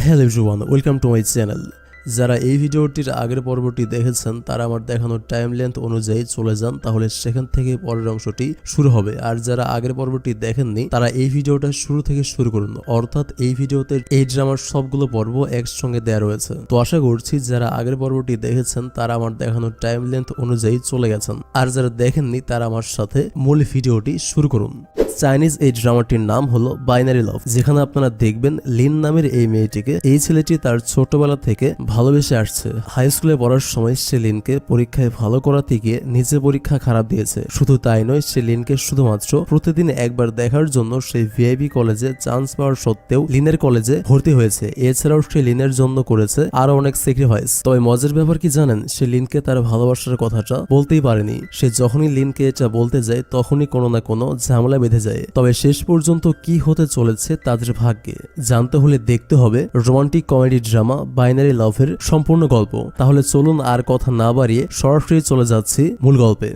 Hello everyone, welcome to my channel. যারা এই ভিডিওটির আগের পর্বটি দেখেছেন তারা আমার দেখানো টাইম লেন্থ অনুযায়ী চলে যান, তাহলে সেখান থেকে পরের অংশটি শুরু হবে। আর যারা আগের পর্বটি দেখেননি তারা এই ভিডিওটা শুরু থেকে শুরু করুন, অর্থাৎ এই ভিডিওতে এই ড্রামার সবগুলো পর্ব একসঙ্গে দেওয়া রয়েছে। তো আশা করছি যারা আগের পর্বটি দেখেছেন তারা আমার দেখানো টাইম লেন্থ অনুযায়ী চলে গেছেন, আর যারা দেখেননি তারা আমার সাথে মূল ভিডিওটি শুরু করুন। চাইনিজ এই ড্রামাটির নাম হলো বাইনারি লাভ, যেখানে আপনারা দেখবেন লিন নামের এই মেয়েটিকে এই ছেলেটি তার ছোটবেলা থেকে ভালোবেসে আসছে। হাই স্কুলে পড়ার সময় সে লিনকে পরীক্ষায় ভালো করাতে গিয়ে নিজে পরীক্ষা খারাপ দিয়েছে। শুধু তাই নয়, সে লিনকে শুধুমাত্র প্রতিদিন একবার দেখার জন্য সেই ভিআইপি কলেজে চান্স পাওয়ার সত্ত্বেও লিনের কলেজে ভর্তি হয়েছে। এছাড়াও সে লিনের জন্য করেছে আরো অনেক স্যাক্রিফাইস। তবে মজার ব্যাপার কি জানেন, সে লিনকে তার ভালোবাসার কথাটা বলতেই পারেনি। সে যখনই লিনকে এটা বলতে যায় তখনই কোনো না কোনো ঝামেলা বেঁধে যায়। তবে শেষ পর্যন্ত কি হতে চলেছে তাদের ভাগ্যে জানতে হলে দেখতে হবে রোমান্টিক কমেডি ড্রামা বাইনারি লাভের সম্পূর্ণ গল্প। তাহলে চলুন আর কথা না বাড়িয়ে সরাসরি চলে যাচ্ছি মূল গল্পে।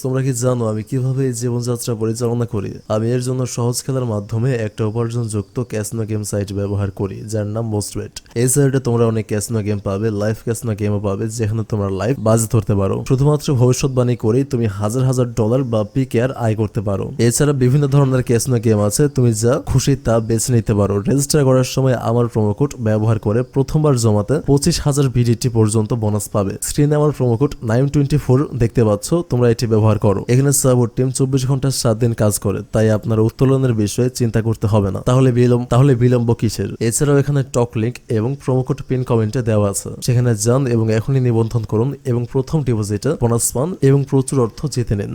তোমরা কি জানো আমি কিভাবে এই জীবনযাত্রা পরিচালনা করি? আমি এর জন্য সহজ খেলার মাধ্যমে একটা উপার্জনযুক্ত ক্যাসিনো গেম সাইট ব্যবহার করি, যার নাম মোস্টবেট। এই সাইটে তোমরা অনেক ক্যাসিনো গেম পাবে, লাইভ ক্যাসিনো গেমও পাবে, যেখানে তোমরা লাইভ বাজি ধরতে পারো। শুধুমাত্র ভবিষ্যৎবাণী করেই তুমি হাজার হাজার ডলার বা পিকেআর আয় করতে পারো। এছাড়া বিভিন্ন ধরনের ক্যাসিনো গেম আছে, তুমি যা খুশি তা বেছে নিতে পারো। রেজিস্টার করার সময় আমার প্রোমো কোড ব্যবহার করে প্রথমবার জমাতে 25,000 ভিডিটি পর্যন্ত বোনাস পাবে। স্ক্রিনে আমার প্রোমো কোড 924 দেখতে পাচ্ছ, তোমরা এটি ব্যবহার করো। এখানে সাপোর্ট টিম 24 ঘন্টা 7 দিন কাজ করে, তাই আপনার উত্তোলনের বিষয়ে চিন্তা করতে হবে না। তাহলে বিলম্ব কিসের? এছাড়াও এখানে টক লিংক এবং প্রোমো কোড পিন কমেন্টে দেওয়া আছে, সেখানে যান এবং এখনই নিবন্ধন করুন এবং প্রথম ডিপোজিটে বোনাস পান এবং প্রচুর অর্থ জিতে নিন।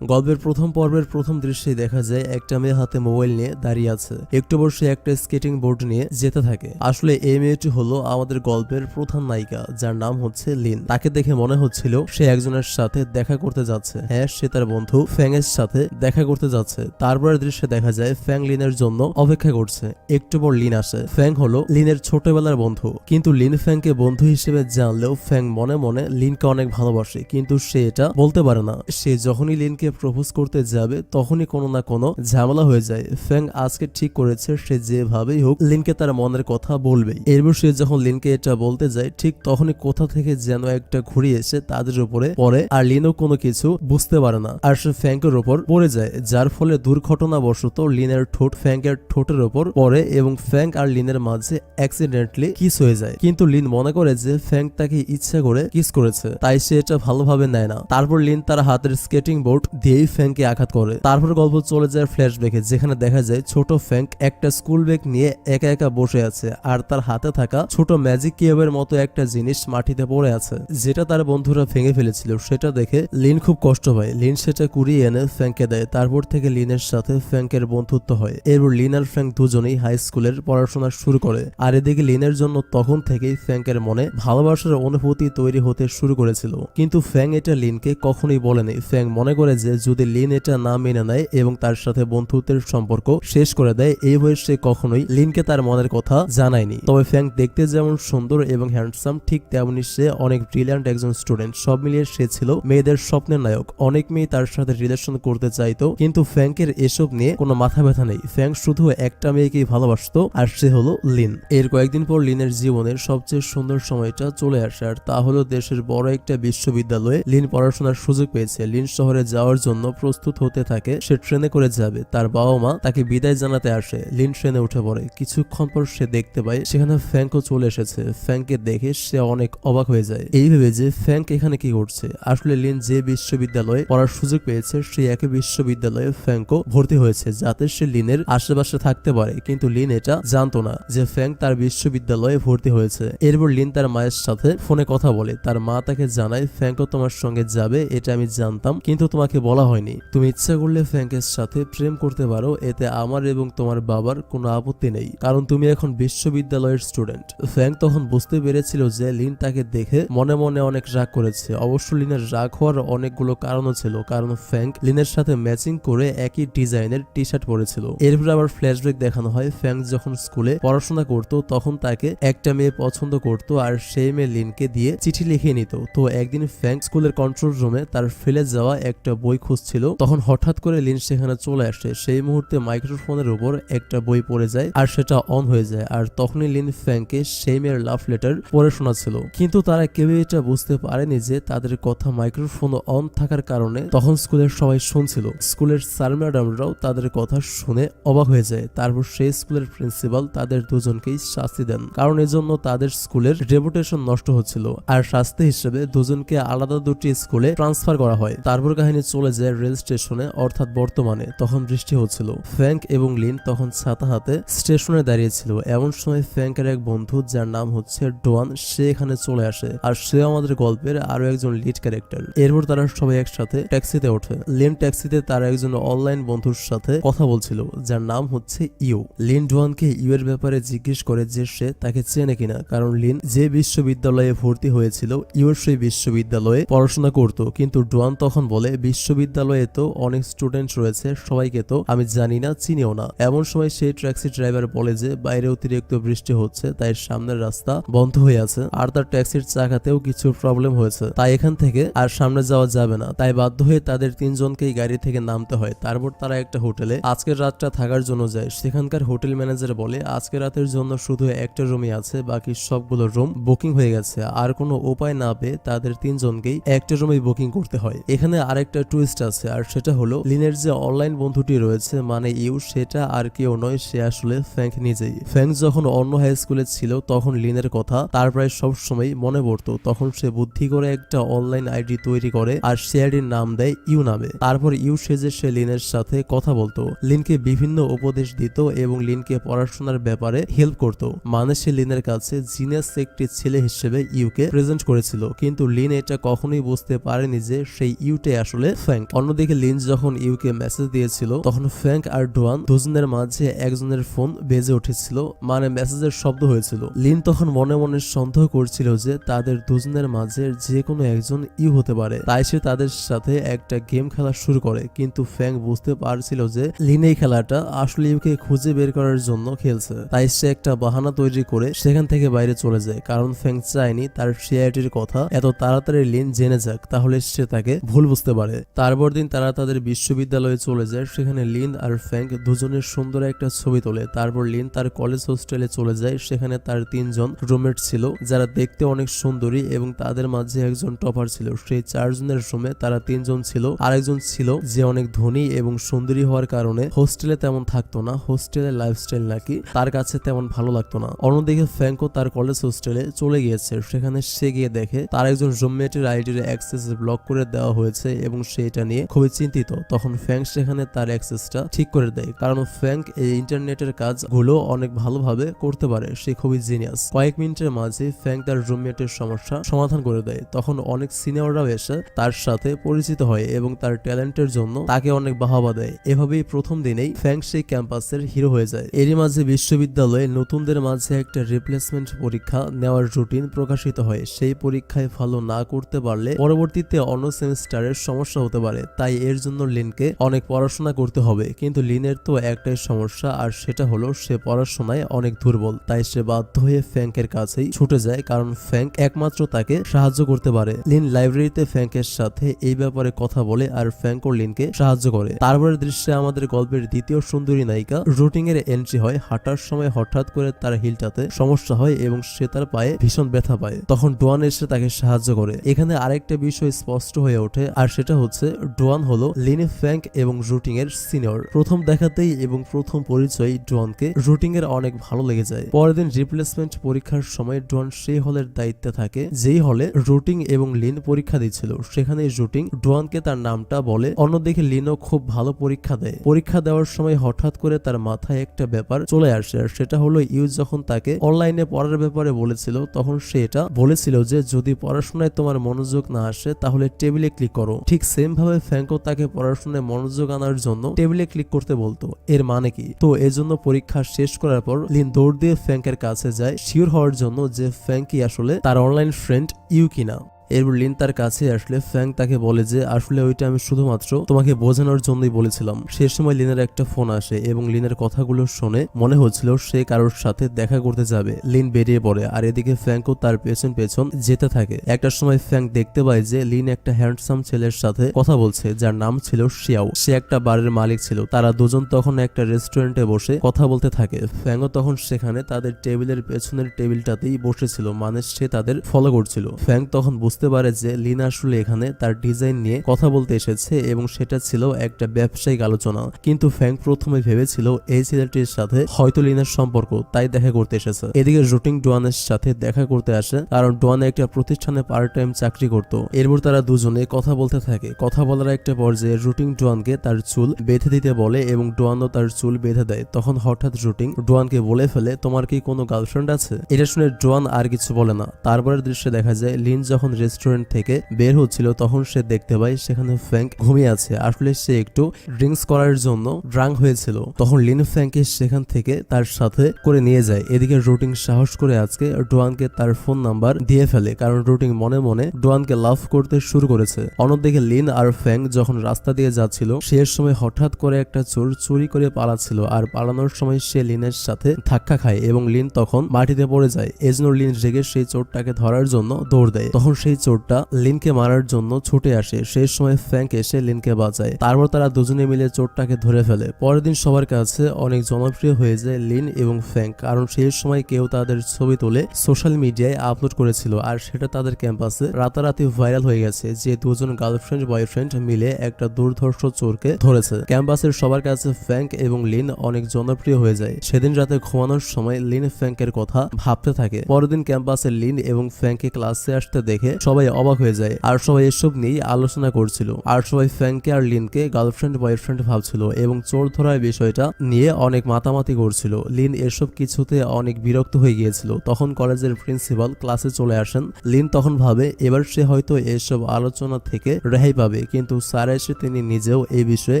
গল্পের প্রথম পর্বের প্রথম দৃশ্যে দেখা যায় একটা মেয়ে হাতে মোবাইল নিয়ে দাঁড়িয়ে আছে। একটু বসে একটা স্কেটিং বোর্ড নিয়ে যেতে থাকে। আসলে এই মেয়েটি হলো আমাদের গল্পের প্রধান নায়িকা, যার নাম হচ্ছে লিন। তাকে দেখে মনে হচ্ছিল সে একজনের সাথে দেখা করতে যাচ্ছে। হ্যাঁ, সে তার বন্ধু ফ্যাং এর সাথে দেখা করতে যাচ্ছে। তারপরের দৃশ্যে দেখা যায় ফ্যাং লিনের জন্য অপেক্ষা করছে। একটু পর লিন আসে। ফ্যাং হলো লিনের ছোটবেলার বন্ধু, কিন্তু লিন ফ্যাংকে বন্ধু হিসেবে জানলেও ফ্যাং মনে মনে লিনকে অনেক ভালোবাসে, কিন্তু সে এটা বলতে পারে না। সে যখনই লিনকে প্রপোজ করতে যাবে তখনই কোনো না কোনো ঝামেলা হয়ে যায়। ফ্যাং আজকে ঠিক করেছে সে যেভাবেই হোক লিনকে তার মনের কথা বলবেই। এরপর সে যখন লিনকে এটা বলতে যায় ঠিক তখনই কোথা থেকে যেন একটা ঘুড়ি এসে তাদের উপরে পড়ে, আর লিনও কোনো কিছু বুঝতে পারে না, আর সে ফ্যাংকের উপর পড়ে যায়, যার ফলে দুর্ঘটনাবশত লিনের ঠোঁট ফ্যাংকের ঠোঁটের উপর পড়ে এবং ফ্যাং আর লিনের মাঝে অ্যাক্সিডেন্টলি কিস হয়ে যায়। কিন্তু লিন মনে করে যে ফ্যাং তাকে ইচ্ছা করে কিস করেছে, তাই সে এটা ভালোভাবে নেয় না। তারপর লিন তার হাতের স্কেটিং বোর্ড দিয়েই ফ্যাংকে আঘাত করে। তারপর গল্প চলে যায় ফ্ল্যাশব্যাকে, যেখানে দেখা যায় ছোট ফ্যাং একটা স্কুল ব্যাগ নিয়ে একা একা বসে আছে, আর তার হাতে থাকা ছোট ম্যাজিক কিউবের মতো একটা জিনিস মাটিতে পড়ে আছে, যেটা তার বন্ধুরা ভেঙে ফেলেছিল। সেটা দেখে লিন খুব কষ্ট পায়। লিন সেটা কুড়িয়ে এনে ফ্যাংকে দেয়। তারপর থেকে লিনের সাথে ফ্যাংকের বন্ধুত্ব হয়। এরপর লিন আর ফ্যাং দুজনেই হাই স্কুলের পড়াশোনা শুরু করে। আর এদিকে লিনের জন্য তখন থেকেই ফ্যাংকের মনে ভালোবাসার অনুভূতি তৈরি হতে শুরু করেছিল, কিন্তু ফ্যাং এটা লিনকে কখনোই বলেনি। ফ্যাং মনে করে যে যদি লিন এটা না মেনে নেয় এবং তার সাথে বন্ধুত্বের সম্পর্ক শেষ করে দেয়, এই বয়সে সে কখনোই লিনকে তার মনের কথা জানায়নি। তবে ফ্যাং দেখতে যেমন সুন্দর এবং হ্যান্ডসাম, ঠিক তেমনি সে অনেক ব্রিলিয়ান্ট একজন স্টুডেন্ট। সব মিলিয়ে সে ছিল মেয়েদের স্বপ্নের নায়ক। অনেক মেয়ে তার সাথে রিলেশন করতে চাইতো, কিন্তু ফ্যাংকের এসব নিয়ে কোনো মাথা ব্যথা নেই। ফ্যাং শুধু একটা মেয়েকেই ভালোবাসতো, আর সে হলো লিন। এর কয়েকদিন পর লিনের জীবনের সবচেয়ে সুন্দর সময়টা চলে আসে, আর তা হলো দেশের বড় একটা বিশ্ববিদ্যালয়ে লিন পড়াশোনার সুযোগ পেয়েছে। লিন শহরে যাওয়ার জন্য প্রস্তুত হতে থাকে। সে ট্রেনে করে যাবে। তার বাবা মা তাকে বিদায় জানাতে আসে। লিন ট্রেনে উঠে পড়ে। কিছুক্ষণ পর সে দেখতে পায় সেখানে ফ্যাংকও চলে এসেছে। ফ্যাংকে দেখে সে অনেক অবাক হয়ে যায়, এই ভেবে যে ফ্যাংক এখানে কি করছে। আসলে লিন যে বিশ্ববিদ্যালয়ে পড়ার সুযোগ পেয়েছে সেই একই বিশ্ববিদ্যালয়ে ফ্যাংকও ভর্তি হয়েছে, যাতে সে লিনের আশেপাশে থাকতে পারে। কিন্তু লিন এটা জানতো না যে ফ্যাংক তার বিশ্ববিদ্যালয়ে ভর্তি হয়েছে। এরপর লিন তার মায়ের সাথে ফোনে কথা বলে। তার মা তাকে জানায় ফ্যাংকও তোমার সঙ্গে যাবে, এটা আমি জানতাম, কিন্তু তোমাকে বলা হয়নি। তুমি ইচ্ছা করলে ফ্যাংকের সাথে প্রেম করতে পারো, এতে আমার এবং তোমার বাবার কোনো আপত্তি নেই, কারণ তুমি এখন বিশ্ববিদ্যালয়ের স্টুডেন্ট। ফ্যাং তখন বুঝতে পেরেছিল যে লিন তাকে দেখে মনে মনে অনেক রাগ করেছে। অবশ্য লিনের রাগ হওয়ার অনেকগুলো কারণও ছিল, কারণ ফ্যাং লিনের সাথে ম্যাচিং করে একই ডিজাইনের টি শার্ট পরেছিল। এরপর আবার ফ্ল্যাশব্যাক দেখানো হয়। ফ্যাং যখন স্কুলে পড়াশোনা করত তখন তাকে একটা মেয়ে পছন্দ করত, আর সেই মেয়ে লিনকে দিয়ে চিঠি লিখিয়ে নিত। তো একদিন ফ্যাং স্কুলের কন্ট্রোল রুমে তার ফেলে যাওয়া একটা বই বই খুঁজছিল তখন হঠাৎ করে লিন সেখানে চলে আসে। সেই মুহূর্তে মাইক্রোফোনের উপর একটা বই পড়ে যায় আর সেটা অন হয়ে যায়, আর তখনই লিন ফ্যাংকে সেই মেয়ের লাভ লেটার পড়ে শোনাচ্ছিল। কিন্তু তারা কেউই এটা বুঝতে পারেনি যে তাদের কথা মাইক্রোফোন অন থাকার কারণে তখন স্কুলের সবাই শুনছিল। স্কুলের স্যার ম্যাডামরাও তাদের কথা শুনে অবাক হয়ে যায়। তারপর সেই স্কুলের প্রিন্সিপাল তাদের দুজনকেই শাস্তি দেন, কারণ এজন্য তাদের স্কুলের রেপুটেশন নষ্ট হচ্ছিল। আর শাস্তি হিসেবে দুজনকে আলাদা দুটি স্কুলে ট্রান্সফার করা হয়। তারপর কাহিনী চলে যায় রেল স্টেশনে, অর্থাৎ বর্তমানে। তখন বৃষ্টি হচ্ছিল। ফ্যাংক এবং লিন তখন ছাতা হাতে স্টেশনে দাঁড়িয়েছিল। এমন সময় ফ্যাংকের এক বন্ধু যার নাম হচ্ছে ডোয়ান, সে এখানে চলে আসে, আর সে আমাদের গল্পের আরো একজন লিড ক্যারেক্টার। এরপর তারা সবাই একসাথে ট্যাক্সিতে ওঠে। লিন ট্যাক্সিতে তার একজন অনলাইন বন্ধুর সাথে কথা বলছিল যার নাম হচ্ছে ইউ। লিন ডোয়ানকে ইউ এর ব্যাপারে জিজ্ঞেস করে যে সে তাকে চেনে কিনা, কারণ লিন যে বিশ্ববিদ্যালয়ে ভর্তি হয়েছিল ইউ এর সেই বিশ্ববিদ্যালয়ে পড়াশোনা করত। কিন্তু ডোয়ান তখন বলে বিশ্ববিদ্যালয়ে তো অনেক স্টুডেন্ট রয়েছে, সবাইকে তো আমি জানি না, চিনিও না। এমন সময় সেই ট্যাক্সি ড্রাইভার বলে যে বাইরে অতিরিক্ত বৃষ্টি হচ্ছে, তাই সামনের রাস্তা বন্ধ হয়ে আছে, আর তার ট্যাক্সির চাকাতেও কিছু প্রবলেম হয়েছে, তাই এখান থেকে আর সামনে যাওয়া যাবে না। তাই বাধ্য হয়ে তাদের তিনজনকেই গাড়ি থেকে নামতে হয়। তারপর তারা একটা হোটেলে আজকের রাতটা থাকার জন্য যায়। সেখানকার হোটেল ম্যানেজার বলে আজকের রাতের জন্য শুধু একটা রুমই আছে, বাকি সবগুলো রুম বুকিং হয়ে গেছে। আর কোনো উপায় না পেয়ে তাদের তিনজনকেই একটা রুমই বুকিং করতে হয়। এখানে আরেকটা টুইস্ট আছে, আর সেটা হলো লিনের যে অনলাইন বন্ধুটি রয়েছে মানে ইউ, সেটা আর কেউ নয়, সে আসলে ফ্যাংক নিজেই। ফ্যাংক যখন অন্য হাই স্কুলে ছিল তখন লিনের কথা তার প্রায় সব সময় মনে পড়তো। তখন সে বুদ্ধি করে একটা অনলাইন আইডি তৈরি করে আর সে আইডির নাম দেয় ইউ নামে। তারপর ইউ সেজে সে লিনের সাথে কথা বলতো, লিনকে বিভিন্ন উপদেশ দিত এবং লিনকে পড়াশোনার ব্যাপারে হেল্প করত। মানে সে লিনের কাছে জিনিয়াস একটি ছেলে হিসেবে ইউকে প্রেজেন্ট করেছিল। কিন্তু লিন এটা কখনোই বুঝতে পারেনি যে সেই ইউটে আসলে ফ্যাংক। অন্যদিকে লিন যখন ইউকে মেসেজ দিয়েছিল তখন ফ্যাংক আর ডোয়ান দুজনের মাঝে একজনের ফোন বেজে উঠেছিল, মানে মেসেজের শব্দ হয়েছিল। লিন তখন মনে মনে সন্দেহ করছিল যে তাদের দুজনের মাঝে যে কোনো একজন ইউ হতে পারে, তাই সে তাদের সাথে একটা গেম খেলা শুরু করে। কিন্তু ফ্যাংক বুঝতে পারছিল যে লিন এই খেলাটা আসলে ইউকে খুঁজে বের করার জন্য খেলছে, তাই সে একটা বাহানা তৈরি করে সেখান থেকে বাইরে চলে যায়। কারণ ফ্যাংক চায়নি তার সিআইটির কথা এত তাড়াতাড়ি লিন জেনে যাক, তাহলে সে তাকে ভুল বুঝতে পারে। তারপর দিন তারা তাদের বিশ্ববিদ্যালয়ে চলে যায়। সেখানে লিন আর ফ্যাংক দুজনের সুন্দর একটা ছবি তোলে। তারপর লিন তার কলেজ হোস্টেলে চলে যায়। সেখানে তার তিনজন রুমমেট ছিল যারা দেখতে অনেক সুন্দরী এবং তাদের মাঝে একজন টপার ছিল। সেই চারজনের রুমে তারা তিনজন ছিল। আরেকজন ছিল যে অনেক ধনী এবং সুন্দরী হওয়ার কারণে হোস্টেলে তেমন থাকতো না, হোস্টেলের লাইফস্টাইল নাকি তার কাছে তেমন ভালো লাগতো না। অন্যদিকে ফ্যাংকও তার কলেজ হোস্টেলে চলে গিয়েছে। সেখানে সে গিয়ে দেখে তার একজন রুমমেটের আইডির অ্যাক্সেস ব্লক করে দেওয়া হয়েছে এবং সেটা নিয়ে খুবই চিন্তিত। তখন ফ্যাংক সেখানে তার অ্যাক্সেসটা ঠিক করে দেয়, কারণ ফ্যাংক এই ইন্টারনেটের কাজগুলো অনেক ভালোভাবে করতে পারে, সে খুবই জিনিয়াস। কয়েক মিনিটের মাঝে ফ্যাংক তার রুমমেটের সমস্যা সমাধান করে দেয়। তখন অনেক সিনিয়ররাও এসে তার সাথে পরিচিত হয় এবং তার ট্যালেন্টের জন্য তাকে অনেক বাহবা দেয়। এভাবেই প্রথম দিনেই ফ্যাংক সেই ক্যাম্পাসের হিরো হয়ে যায়। এরই মাঝে বিশ্ববিদ্যালয়ে নতুনদের মাঝে একটা রিপ্লেসমেন্ট পরীক্ষা নেওয়ার রুটিন প্রকাশিত হয়। সেই পরীক্ষায় ভালো না করতে পারলে পরবর্তীতে অন্য সেমিস্টারের সমস্যা হতে পারে, তাই এর জন্য লিনকে অনেক পড়াশোনা করতে হবে। কিন্তু লিনের তো একটাই সমস্যা, আর সেটা হলো সে পড়াশোনায় অনেক দুর্বল। তাই সে বাধ্য হয়ে ফ্যাংকের কাছেই ছুটে যায়, কারণ ফ্যাংক একমাত্র তাকে সাহায্য করতে পারে। লিন লাইব্রেরিতে ফ্যাংকের সাথে এই ব্যাপারে কথা বলে আর ফ্যাংক ও লিনকে সাহায্য করে। তারপরের দৃশ্যে আমাদের গল্পের দ্বিতীয় সুন্দরী নায়িকা রুটিং এর এন্ট্রি হয়। হাঁটার সময় হঠাৎ করে তার হিলটাতে সমস্যা হয় এবং সে তার পায়ে ভীষণ ব্যথা পায়। তখন ডোয়ান এসে তাকে সাহায্য করে। এখানে আরেকটা বিষয় স্পষ্ট হয়ে ওঠে, আর সেটা হচ্ছে ডোয়ান হলো লিনে, ফ্যাংক এবং রুটিং এর সিনিয়র। প্রথম দেখাতেই এবং প্রথম পরিচয় ডোয়ানকে রুটিং এর অনেক ভালো লেগে যায়। পরের দিন রিপ্লেসমেন্ট পরীক্ষার সময় ডোয়ান সেই হলের দায়িত্বে থাকে যেই হলে রুটিং এবং লিন পরীক্ষা দিচ্ছিল। সেখানে রুটিং ডোয়ানকে তার নামটা বলে। অন্যদিকে লিনও খুব ভালো পরীক্ষা দেয়। পরীক্ষা দেওয়ার সময় হঠাৎ করে তার মাথায় একটা ব্যাপার চলে আসে, আর সেটা হলো ইউ যখন তাকে অনলাইনে পড়ার ব্যাপারে বলেছিল তখন সে এটা বলেছিল যে যদি পড়াশোনায় তোমার মনোযোগ না আসে তাহলে টেবিলে ক্লিক করো। ঠিক সেম ভাবে ফ্যাংকও তাকে পড়াশোনায় মনোযোগ আনার জন্য টেবিলে ক্লিক করতে বলতো। এর মানে কি? তো এজন্য পরীক্ষা শেষ করার পর লিন দৌড় দিয়ে ফ্যাংকের কাছে যায় শিওর হওয়ার জন্য যে ফ্যাংকি আসলে তার অনলাইন ফ্রেন্ড ইউ কিনা। এরপর লিন তার কাছে আসলে ফ্যাং তাকে বলে যে আসলে ওইটা আমি শুধুমাত্র তোমাকে বোঝানোর জন্যই বলেছিলাম। সে সময় লিনের একটা ফোন আসে এবং লিনের কথাগুলো শুনে মনে হচ্ছিল সে কারোর সাথে দেখা করতে যাবে। লিন বেরিয়ে পড়ে আর এদিকে ফ্যাংকও তার পেছন পেছন যেতে থাকে। একটা সময় ফ্যাং দেখতে পায় যে লিন একটা হ্যান্ডসাম ছেলের সাথে কথা বলছে যার নাম ছিল শিয়াও। সে একটা বারের মালিক ছিল। তারা দুজন তখন একটা রেস্টুরেন্টে বসে কথা বলতে থাকে। ফ্যাংও তখন সেখানে তাদের টেবিলের পেছনের টেবিলটাতেই বসেছিল, মানে সে তাদের ফলো করছিল। ফ্যাং তখন বুঝতে পারে যে লিন আসলে এখানে তার ডিজাইন নিয়ে কথা বলতে এসেছে এবং সেটা ছিল একটা ব্যবসায়িক আলোচনা। কিন্তু ফ্যাং প্রথমে ভেবেছিল এই ছেলেটির সাথে হয়তো লিনের সম্পর্ক, তাই দেখা করতে এসেছে। এদিকে রুটিং ডোয়ানের সাথে দেখা করতে আসে কারণ ডোয়ান একটা প্রতিষ্ঠানে পার্ট টাইম চাকরি করত। এরপর তারা দুজনে কথা বলতে থাকে। কথা বলার একটা পর্যায়ে রুটিং ডোয়ানকে তার চুল বেঁধে দিতে বলে এবং ডোয়ানও তার চুল বেঁধে দেয়। তখন হঠাৎ রুটিং ডোয়ানকে বলে ফেলে তোমার কি কোনো গার্লফ্রেন্ড আছে? এটা শুনে ডোয়ান আর কিছু বলে না। তারপরের দৃশ্যে দেখা যায় লিন যখন রেস্টুরেন্ট থেকে বের হচ্ছিল তখন সে দেখতে পায় সেখানে ফ্যাংক ঘুমিয়ে আছে। আসলে সে একটু ড্রিঙ্কস করার জন্য ড্রাঙ্ক হয়েছিল। তখন লিন ফ্যাংকে সেখান থেকে তার সাথে করে নিয়ে যায়। এদিকে রুটিং সাহস করে আজকে ডোয়ানকে তার ফোন নাম্বার দিয়ে ফেলে কারণ রুটিং মনে মনে ডোয়ানকে লাভ করতে শুরু করেছে। অন্যদিকে লিন আর ফ্যাং যখন রাস্তা দিয়ে যাচ্ছিল সে সময় হঠাৎ করে একটা চোর চুরি করে পালাচ্ছিল আর পালানোর সময় সে লিনের সাথে ধাক্কা খায় এবং লিন তখন মাটিতে পড়ে যায়। এজন্য লিন রেগে সেই চোরটাকে ধরার জন্য দৌড় দেয়। তখন সেই চোরটা লিনকে মারার জন্য ছুটে আসে। সেই সময় ফ্যাংক এসে লিনকে বাঁচায়। তারপর তারা দুজনে মিলে চোরটাকে ধরে ফেলে। পরের দিন সবার কাছে অনেক জনপ্রিয় হয়ে যায় লিন এবং ফ্যাংক, কারণ সেই সময় কেউ তাদের ছবি তুলে সোশ্যাল মিডিয়ায় আপলোড করেছিল আর সেটা তাদের ক্যাম্পাসে রাতারাতি ভাইরাল হয়ে গেছে যে দুজন গার্লফ্রেন্ড বয়ফ্রেন্ড মিলে একটা দুর্ধর্ষ চোরকে ধরেছে। ক্যাম্পাসের সবার কাছে ফ্যাংক এবং লিন অনেক জনপ্রিয় হয়ে যায়। সেদিন রাতে ঘুমানোর সময় লিন ফ্যাংকের কথা ভাবতে থাকে। পরের দিন ক্যাম্পাসে লিন এবং ফ্যাংকে ক্লাসে আসতে দেখে সবাই অবাক হয়ে যায় আর সবাই এসব নিয়েই আলোচনা করছিল আর সবাই ফ্যাংকে আর লিনকে গার্লফ্রেন্ড বয়ফ্রেন্ড ভাবছিল এবং চোর ধরার বিষয়টা নিয়ে অনেক মাতামাতি করছিল। লিন এসব কিছুতে অনেক বিরক্ত হয়ে গিয়েছিল। তখন কলেজের প্রিন্সিপাল ক্লাসে চলে আসেন। লিন তখন ভাবে এবার সে হয়তো এসব আলোচনা থেকে রেহাই পাবে, কিন্তু স্যার এসে তিনি নিজেও এই বিষয়ে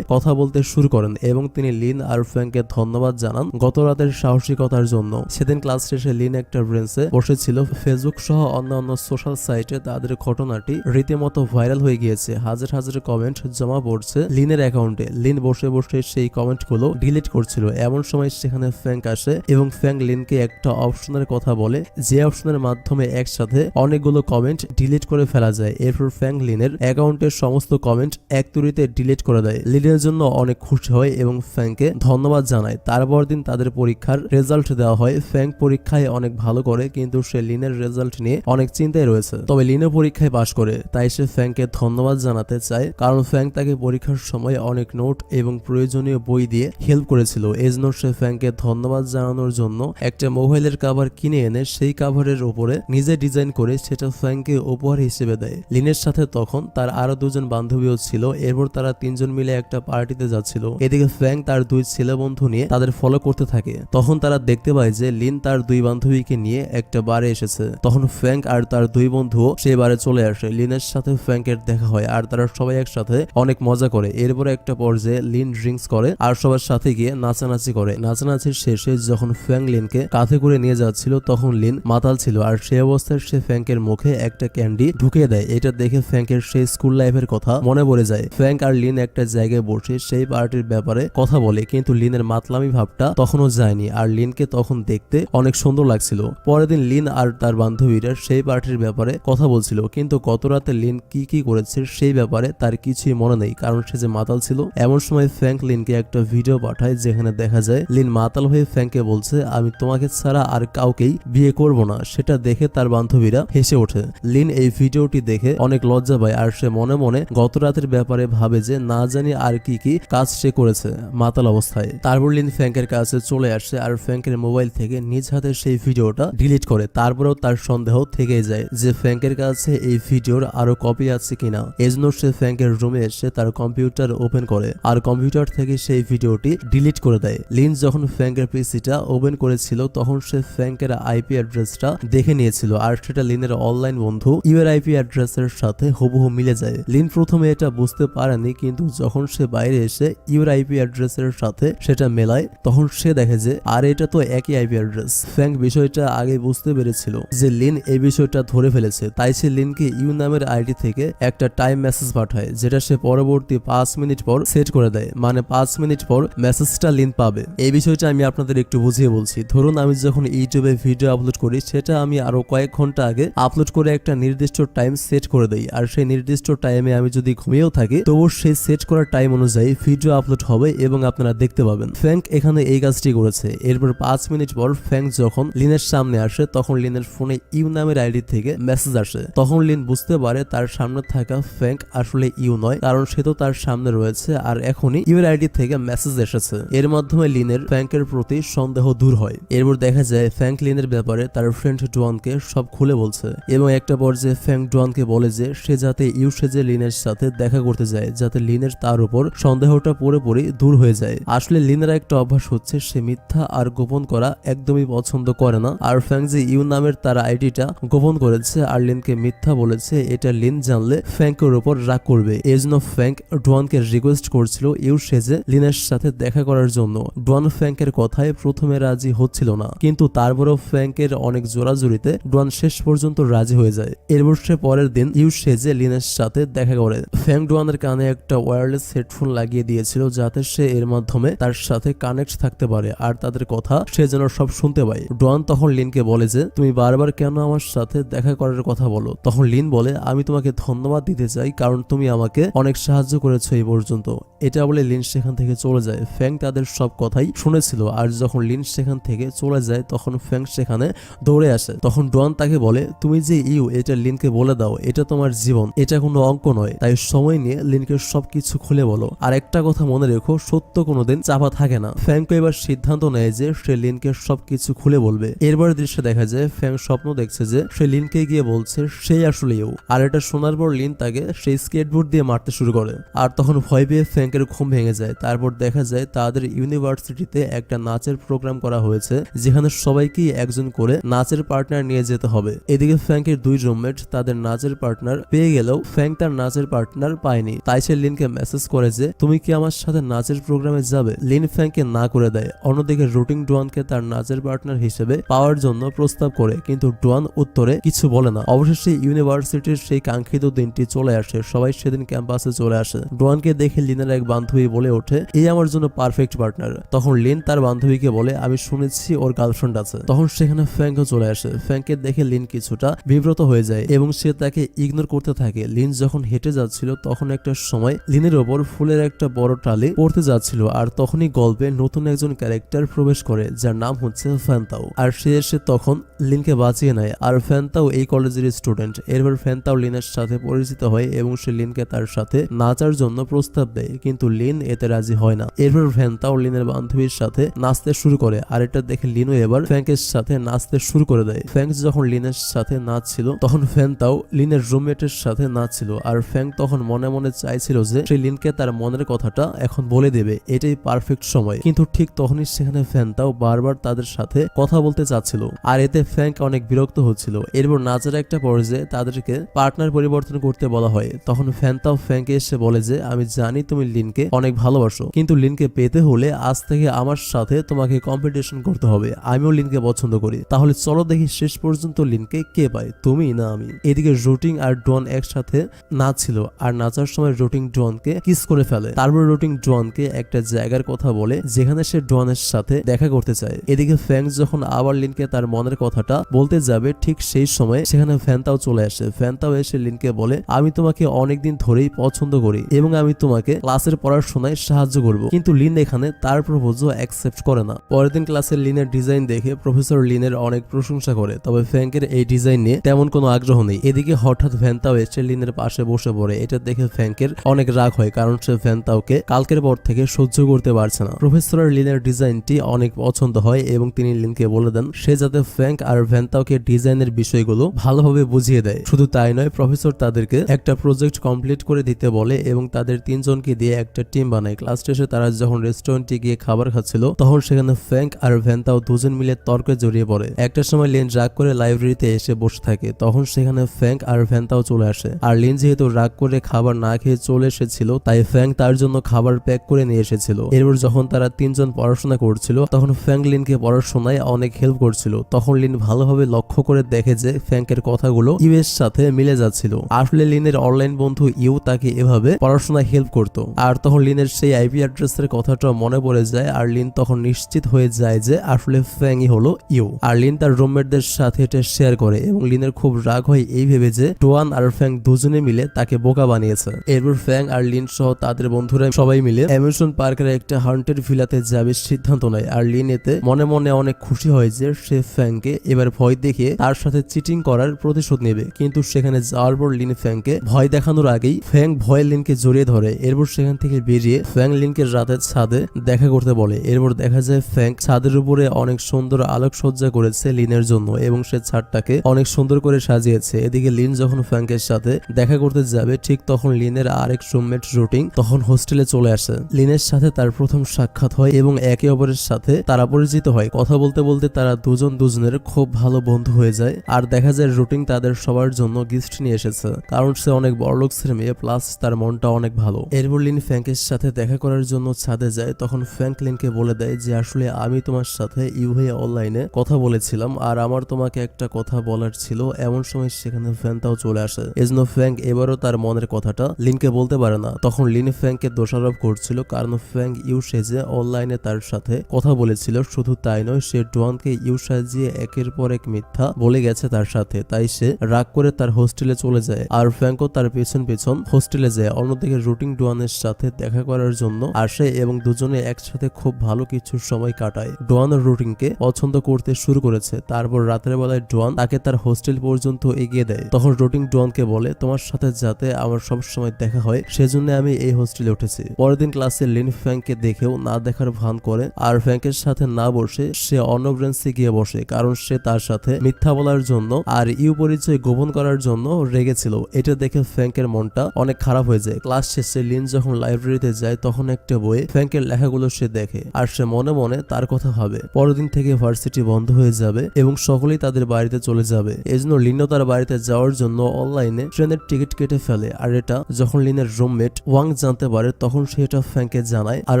কথা বলতে শুরু করেন এবং তিনি লিন আর ফ্যাংকে ধন্যবাদ জানান গত রাতের সাহসিকতার জন্য। সেদিন ক্লাস শেষে লিন একটা ব্রেঞ্চে বসেছিল। ফেসবুক সহ অন্যান্য সোশ্যাল সাইটে তাদের ঘটনাটি রীতিমতো ভাইরাল হয়ে গিয়েছে। হাজার হাজার কমেন্ট জমা পড়ছে লিনের অ্যাকাউন্টে। লিন বসে বসে সেই কমেন্টগুলো ডিলিট করছিল। এমন সময় সেখানে ফ্যাংক আসে এবং ফ্যাংক লিনকে একটা অপশনের কথা বলে যে অপশনের মাধ্যমে একসাথে অনেকগুলো কমেন্ট ডিলিট করে ফেলা যায়। এরপর ফ্যাংক লিনের অ্যাকাউন্টের সমস্ত কমেন্ট এক তুড়িতে ডিলিট করে দেয়। লিনের জন্য অনেক খুশি হয় এবং ফ্যাংকে ধন্যবাদ জানায়। তারপর দিন তাদের পরীক্ষার রেজাল্ট দেওয়া হয়। ফ্যাংক পরীক্ষায় অনেক ভালো করে কিন্তু সে লিনের রেজাল্ট নিয়ে অনেক চিন্তায় রয়েছে। তবে লিনও পরীক্ষায় পাশ করে, তাই সে ফ্যাংকে ধন্যবাদ জানাতে চায় কারণ ফ্যাংক তাকে পরীক্ষার সময় অনেক নোট এবং প্রয়োজনীয় বই দিয়ে হেল্প করেছিল। এজন্য সে ফ্যাংকে ধন্যবাদ জানানোর জন্য একটা মোবাইলের কভার কিনে এনে সেই কভারের উপরে নিজে ডিজাইন করে সেটা ফ্যাংকে উপহার হিসেবে দেয়। লিনের সাথে তখন তার আরো দুজন বান্ধবীও ছিল। এরপর তারা তিনজন মিলে একটা পার্টিতে যাচ্ছিল। এদিকে ফ্যাংক তার দুই ছেলে বন্ধু নিয়ে তাদের ফলো করতে থাকে। তখন তারা দেখতে পায় যে লিন তার দুই বান্ধবীকে নিয়ে একটা বারে এসেছে। তখন ফ্যাংক আর তার দুই বন্ধুও সেই বারে চলে আসে। লিনের সাথে ফ্যাংকের দেখা হয় আর তারা সবাই একসাথে অনেক মজা করে। এরপরে একটা পর্যায়ে লিন ড্রিঙ্কস করে আর সবার সাথে গিয়ে নাচানাচি করে। নাচানাচির শেষে যখন ফ্যাং লিনকে কাঁধে করে নিয়ে যাচ্ছিল তখন লিন মাতাল ছিল আর সেই অবস্থায় সে ফ্যাংকের মুখে একটা ক্যান্ডি ঢুকিয়ে দেয়। এটা দেখে ফ্যাংকের সেই স্কুল লাইফের কথা মনে পড়ে যায়। ফ্যাংক আর লিন একটা জায়গায় বসে সেই পার্টির ব্যাপারে কথা বলে, কিন্তু লিনের মাতলামি ভাবটা তখনও যায়নি আর লিনকে তখন দেখতে অনেক সুন্দর লাগছিল। পরের দিন লিন আর তার বান্ধবীরা সেই পার্টির ব্যাপারে কথা বলছিল, কিন্তু গত রাতে লিন কি কি করেছে সেই ব্যাপারে তার কিছুই মনে নেই কারণ সে যে মাতাল ছিল। এমন সময় ফ্যাংক লিনকে একটা ভিডিও পাঠায় যেখানে দেখা যায় লিন মাতাল হয়ে ফ্যাংকে বলছে আমি তোমাকে ছাড়া আর কাউকেই বিয়ে করব না। সেটা দেখে তার বান্ধবীরা হেসে ওঠে। লিন এই ভিডিওটি দেখে অনেক লজ্জা পায় আর সে মনে মনে গত রাতের ব্যাপারে ভাবে যে না জানি আর কি কি কাজ সে করেছে মাতাল অবস্থায়। তারপর লিন ফ্যাংকের কাছে চলে আসে আর ফ্যাংকের মোবাইল থেকে নিজ হাতে সেই ভিডিওটা ডিলিট করে। তারপরেও তার সন্দেহ থেকে যায় যে ফ্যাংকের কাছে এই ভিডিওর আরো কপি আছে কিনা। এজন্য সে ফ্যাংকের রুমে এসে তার কম্পিউটার ওপেন করে আর কম্পিউটার থেকে সেই ভিডিওটি ডিলিট করে দেয়। লিন যখন ফ্যাংকের পিসিটা ওপেন করেছিল তখন সে ফ্যাংকের আইপি অ্যাড্রেসটা দেখে নিয়েছিল আর সেটা লিনের অনলাইন বন্ধু ইউর আইপি অ্যাড্রেসের সাথে হুবহু মিলে যায়। লিন প্রথমে এটা বুঝতে পারেনি, কিন্তু যখন সে বাইরে এসে ইউর আইপি অ্যাড্রেসের সাথে সেটা মেলায় তখন সে দেখে যে আর এটা তো একই আইপি অ্যাড্রেস। ফ্যাংক বিষয়টা আগে বুঝতে পেরেছিল যে লিন এই বিষয়টা ধরে ফেলেছে, তাই সে লিনকে ইউ নামের আইডি থেকে একটা টাইম মেসেজ পাঠায়, যেটা সে পরবর্তী 5 মিনিট পর সেট করে দেয়। মানে 5 মিনিট পর মেসেজটা লিন পাবে। এই বিষয়টা আমি আপনাদের একটু বুঝিয়ে বলছি। ধরুন আমি যখন ইউটিউবে ভিডিও আপলোড করি, সেটা আমি আরো কয়েক ঘন্টা আগে আপলোড করে একটা নির্দিষ্ট টাইম সেট করে দেই। আর সেই নির্দিষ্ট টাইমে আমি যদি ঘুমিয়েও থাকি, তবু সেই সেট করা টাইম অনুযায়ী ভিডিও আপলোড হবে এবং আপনারা দেখতে পাবেন। ফ্যাঙ্ক এখানে এই কাজটি করেছে। এরপর 5 মিনিট পর ফ্যাঙ্ক যখন লিনের সামনে আসে, তখন লিনের ফোনে ইউ নামের আইডি থেকে মেসেজ আসে। তখন লিন বুঝতে পারে তার সামনে থাকা ফ্যাঙ্ক আসলে ইউ নয়, কারণ সে তো তার সামনে রয়েছে আর এখনই ইউর আইডি থেকে মেসেজ এসেছে। এর মাধ্যমে লিনের ফ্যাঙ্কের প্রতি সন্দেহ দূর হয়। এরপর দেখা যায় ফ্যাঙ্ক লিনের ব্যাপারে তার ফ্রেন্ড ডোয়ানকে সব খুলে বলছে এবং একটা পর্যায়ে ফ্যাঙ্ক ডোয়ানকে বলে যে সে যাতে ইউ সেজে লিনের সাথে দেখা করতে যায়, যাতে লিনের তার উপর সন্দেহটা পুরোপুরি দূর হয়ে যায়। আসলে লিনের একটা অভ্যাস হচ্ছে সে মিথ্যা আর গোপন করা একদমই পছন্দ করে না। আর ফ্যাঙ্ক যে ইউ নামের তার আইডিটা গোপন করেছে আর লিনকে মিথ্যা বলেছে, এটা লিন জানলে ফ্যাঙ্কের উপর রাগ করবে। এই জন্য ফ্যাঙ্ক ডোয়ানকে রিকোয়েস্ট করছিল ইউ সেজে লিনের সাথে দেখা করার জন্য। ডোয়ান ফ্যাঙ্কের কথায় প্রথমে রাজি হচ্ছিল না, কিন্তু তারপরেও ফ্যাঙ্কের অনেক জোরাজুরিতে ডোয়ান শেষ পর্যন্ত রাজি হয়ে যায়। এরপর সে পরের দিন ইউ সেজে লিনের সাথে দেখা করে। ফ্যাঙ্ক ডোয়ানের কানে একটা ওয়্যারলেস হেডফোন লাগিয়ে দিয়েছিল, যাতে সে এর মাধ্যমে তার সাথে কানেক্ট থাকতে পারে আর তাদের কথা সে যেন সব শুনতে পায়। ডোয়ান তখন লিনকে বলে যে তুমি বারবার কেন আমার সাথে দেখা করার কথা বলো। তখন লিন বলে আমি তোমাকে ধন্যবাদ দিতে চাই, কারণ তুমি আমাকে অনেক সাহায্য করেছো এই পর্যন্ত। এটা বলে লিন সেখান থেকে চলে যায়। ফ্যাঙ্ক তাদের সব কথাই শুনেছিল আর যখন লিন সেখান থেকে চলে যায়, তখন ফ্যাঙ্ক সেখানে দৌড়ে আসে। তখন ডোয়ান তাকে বলে তুমি যে ইউ, এটা লিনকে বলে দাও, এটা তোমার জীবন, এটা কোনো অঙ্ক নয়। তাই সময় নিয়ে লিনকে সবকিছু খুলে বলো। আর একটা কথা মনে রেখো, সত্য কোনোদিন চাপা থাকে না। ফ্যাঙ্ক এবার সিদ্ধান্ত নেয় যে সে লিনকে সবকিছু খুলে বলবে। এরপর দৃশ্যে দেখা যায় ফ্যাঙ্ক স্বপ্ন দেখছে যে সে লিনকে গিয়ে বলছে সেই আসলে ইউ। আর এটা শোনার পর লিন তাকে সেই স্কেটবোর্ড দিয়ে মারতে শুরু করে। আর তখন ভয় পেয়ে ফ্যাঙ্কের ঘুম ভেঙে যায়। তারপর দেখা যায় তাদের ইউনিভার্সিটিতে একটা নাচের প্রোগ্রাম করা হয়েছে, যেখানে সবাইকে একজন করে নাচের পার্টনার নিয়ে যেতে হবে। এদিকে ফ্যাঙ্কের দুই রুমমেট তাদের নাচের পার্টনার পেয়ে গেলেও ফ্যাঙ্ক তার নাচের পার্টনার পায়নি। তাই সে লিনকে মেসেজ করে যে তুমি কি আমার সাথে নাচের প্রোগ্রামে যাবে। লিন ফ্যাঙ্ককে না করে দেয়। অন্যদিকে রুটিং ডোয়ানকে তার নাচের পার্টনার হিসেবে পাওয়ার জন্য প্রস্তাব করে, কিন্তু ডোয়ান উত্তরে কিছু বলে না। অবশেষে ইউনিভার্সিটির সেই কাঙ্ক্ষিত দিনটি চলে আসে। সবাই সেদিন ক্যাম্পাসে চলে আসে। ডোয়ানকে দেখে লিনের এক বান্ধবী বলে ওঠে এই আমার জন্য পারফেক্ট পার্টনার। তখন লিন তার বান্ধবীকে বলে আমি শুনেছি ওর গার্লফ্রেন্ড আছে। তখন সেখানে ফ্যাঙ্কও চলে আসে। ফ্যাঙ্ককে দেখে লিন কিছুটা বিব্রত হয়ে যায় এবং সে তাকে ইগনোর করতে থাকে। লিন যখন হেঁটে যাচ্ছিল, তখন একটা সময় লিনের ওপর ফুলের একটা বড় টালি পড়তে যাচ্ছিল। আর তখনই গল্পে নতুন একজন ক্যারেক্টার প্রবেশ করে, যার নাম হচ্ছে ফ্যান্তাও। আর সে এসে তখন লিনকে বাঁচিয়ে নেয়। আর ফ্যান্তাও এই কলেজের স্টুডেন্ট। এরপর ফ্যান্তাও লিনের সাথে পরিচিত হয় এবং সে লিনকে তার সাথে নাচার জন্য প্রস্তাব দেয়, কিন্তু লিন এতে রাজি হয় না। এরপর ফ্যান্তাও লিনের বান্ধবীর সাথে নাচতে শুরু করে। আর এটা দেখে লিনও এবার ফ্যাঙ্কের সাথে নাচতে শুরু করে দেয়। ফ্যাঙ্ক যখন লিনের সাথে নাচছিল, তখন ফ্যান্তাও লিনের রুমমেটের সাথে নাচছিল। আর ফ্যাঙ্ক তখন মনে মনে চাইছিল যে সে লিনকে তার মনের কথাটা এখন বলে দেবে, এটাই পারফেক্ট সময়। কিন্তু ঠিক তখনই সেখানে ফ্যান্তাও বারবার তাদের সাথে কথা বলতে চাচ্ছিল, আর এতে ফ্যাঙ্ক অনেক বিরক্ত হচ্ছিল। এরপর নাচের একটা পর্যায়ে তাদেরকে পার্টনার পরিবর্তন করতে বলা হয়। তখন ফ্যান্তাও ফ্যাঙ্কে এসে বলে যে আমি জানি তুমি লিনকে অনেক ভালোবাসো, কিন্তু লিনকে পেতে হলে আজ থেকে আমার সাথে তোমাকে কম্পিটিশন করতে হবে। আমিও লিনকে পছন্দ করি, তাহলে চলো দেখি শেষ পর্যন্ত লিনকে কে পায়, তুমি না আমি। এদিকে রুটিং আর ডন একসাথে নাচছিল, আর নাচার সময় রুটিং ডনকে কিস করে ফেলে। তারপর রুটিং ডনকে একটা জায়গার কথা বলে যেখানে সে ডনের সাথে দেখা করতে চায়। এদিকে ফ্যাঙ্ক যখন আবার লিনকে তার মনের কথাটা বলতে যাবে, ঠিক সেই সময় সেখানে ফ্যান্তাও চলে আসে। ফ্যান্তাও এসে লিনকে বলে আমি তোমাকে অনেকদিন ধরেই পছন্দ করি এবং আমি তোমাকে ক্লাসের পড়াশোনায় সাহায্য করব। কিন্তু লিন এখানে তার প্রপোজও অ্যাকসেপ্ট করে না। পরের দিন ক্লাসের লিনের ডিজাইন দেখে প্রফেসর লিনের অনেক প্রশংসা করে, তবে ফ্যাঙ্কের এই ডিজাইন নিয়ে তেমন কোনো আগ্রহ নেই। এদিকে হঠাৎ ফ্যান্তাও এসে লিনের পাশে বসে পড়ে। এটা দেখে ফ্যাঙ্কের অনেক রাগ হয়, কারণ সে ফ্যান্তাওকে কালকের পর থেকে সহ্য করতে পারছে না। প্রফেসরের লিনের ডিজাইনটি অনেক পছন্দ হয় এবং তিনি লিনকে বলে দেন সে যাতে ফ্যাঙ্ক আর ফ্যান্তাওকে ডিজাইনের বিষয়গুলো ভালোভাবে বুঝিয়ে দেয়। শুধু তাই নয়, প্রফেসর তাদেরকে একটা প্রজেক্ট কমপ্লিট করে দিতে বলে এবং তাদের তিনজনকে দিয়ে একটা টিম বানায়। ক্লাস শেষে তারা যখন রেস্টুরেন্টে গিয়ে খাবার খাচ্ছিল, তখন সেখানে ফ্যাঙ্ক আর ফ্যান্তাও দুজন মিলে তর্কে জড়িয়ে পড়ে। একটা সময় লিন রাগ করে লাইব্রেরিতে এসে বসে থাকে। তখন সেখানে ফ্যাঙ্ক আর ফ্যান্তাও চলে আসে। আর লিন যেহেতু রাগ করে খাবার না খেয়ে চলে এসেছিল, তাই ফ্যাঙ্ক তার জন্য খাবার প্যাক করে নিয়ে এসেছিল। এরপর যখন তারা তিনজন পড়াশোনা করছিল, তখন ফ্যাঙ্ক লিনকে পড়াশোনায় অনেক হেল্প করছিল। তখন লিন ভালোভাবে লক্ষ্য করে দেখে যে ফ্যাঙ্কের কথাগুলো বিষয়গুলো ইউ এর সাথে মিলে যাচ্ছিল। আসলে লিনের অনলাইন বন্ধু ইউ তাকে এভাবে পড়াশোনায় হেল্প করতো। আর তখন লিনের সেই আইপি অ্যাড্রেসের কথাটা মনে পড়ে যায় আর লিন তখন নিশ্চিত হয়ে যায় যে আসলে ফ্যাংই হলো ইউ। আর লিন তার রুমমেটদের সাথে এটা শেয়ার করে এবং লিনের খুব রাগ হয় এই ভেবে যে ডোয়ান আর ফ্যাং দুজনে মিলে তাকে বোকা বানিয়েছে। এরপর ফ্যাং আর লিন সহ তাদের বন্ধুরা সবাই মিলে অ্যামিউজমেন্ট পার্কের একটা হান্টেড ভিলাতে যাবে সিদ্ধান্ত নেয়। আর লিন এতে মনে মনে অনেক খুশি হয় যে সে ফ্যাংকে এবার ভয় দেখিয়ে তার সাথে চিটিং করার প্রতিশোধ নেবে। কিন্তু সেখানে যাওয়ার পর লিন ফ্যাংকে ভয় দেখানোর আগেই ফ্যাং ভয়ে লিনকে জড়িয়ে ধরে। এরপর সেখান থেকে বেরিয়ে ফ্যাং লিনকে রাতের ছাদে দেখা করতে বলে। এরপর দেখা যায় ফ্যাং ছাদের উপরে অনেক সুন্দর আলোকসজ্জা করেছে লিনের জন্য এবং সে ছাদটাকে অনেক সুন্দর করে সাজিয়েছে। এদিকে লিন যখন ফ্যাংকের সাথে দেখা করতে যাবে ঠিক তখন লিনের আরেক রুমমেট রুটিং তখন হোস্টেলে চলে আসে। লিনের সাথে তার প্রথম সাক্ষাৎ হয় এবং একে অপরের সাথে তারা পরিচিত হয়। কথা বলতে বলতে তারা দুজন দুজনের খুব ভালো বন্ধু হয়ে যায়। আর দেখা যায় রুটিং তাদের সবার জন্য গিফট নিয়ে এসেছে, কারণ সে অনেক বড়লোকসের মেয়ে, প্লাস তার মনটা অনেক ভালো। এরপর লিন ফ্যাংকের সাথে দেখা করার জন্য ছাদে যায়। তখন ফ্যাংক লিনকে বলে দেয় যে আসলে আমি তোমার সাথে ইউহে অনলাইনে কথা বলেছিলাম আর আমার তোমাকে একটা কথা বলার ছিল। এমন সময় সেখানে ফ্যানটাও চলে আসে। এজন্য ফ্যাংক এবারও তার মনের কথাটা লিনকে বলতে পারে না। তখন লিন ফ্যাংককে দোষারোপ করছিল কারণ ফ্যাংক ইউ সেজে অনলাইনে তার সাথে কথা বলেছিল। শুধু তাই নয়, সে ডোয়ানকে ইউ সাজিয়ে একের পর এক মিথ্যা বলে গেছে তার সাথে। তাই সে রাগ করে তার হোস্টেলে চলে যায় আর ফ্যাংকও তার পেছন পেছন হোস্টেলে যায়। অন্যদিকে রুটিং ডোয়ানের সাথে দেখা করার জন্য আসে এবং দুজনে একসাথে খুব ভালো কিছু সময় কাটায়। ডোয়ান রুটিংকে পছন্দ করতে শুরু করেছে। তারপর রাতের বেলায় ডোয়ান তাকে তার হোস্টেল পর্যন্ত এগিয়ে দেয়। তখন রুটিং ডোয়ানকে বলে তোমার সাথে যাতে আমার সব সময় দেখা হয় সেজন্য আমি এই হোস্টেলে উঠেছি। পরের দিন ক্লাসে লিন ফ্যাংকে দেখেও না দেখার ভান করে আর ফ্যাংকের সাথে না বসে সে অন্য ব্রেঞ্চে গিয়ে বসে, কারণ সে তার সাথে মিথ্যা বলার জন্য আর ইউ পরিচয় গোপন করার জন্য রেগেছিল। এটা দেখে ফ্যাংকের মনটা অনেক খারাপ হয়ে যায়। ক্লাস শেষে লিন যখন লাইব্রেরিতে যায় তখন একটা বইয়ে ফ্যাংকের লেখাগুলো সে দেখে আর সে মনে মনে তার কথা ভাবে পরের দিন থেকে ভার্সিটি বন্ধ হয়ে যাবে এবং সকলেই তাদের বাড়িতে চলে যাবে। এজন্য লিনও তার বাড়িতে যাওয়ার জন্য অনলাইনে ট্রেনের টিকিট কেটে ফেলে। আর এটা যখন লিনের রুমমেট ওয়াং জানতে পারে তখন সে এটা ফ্যাংকে জানায় আর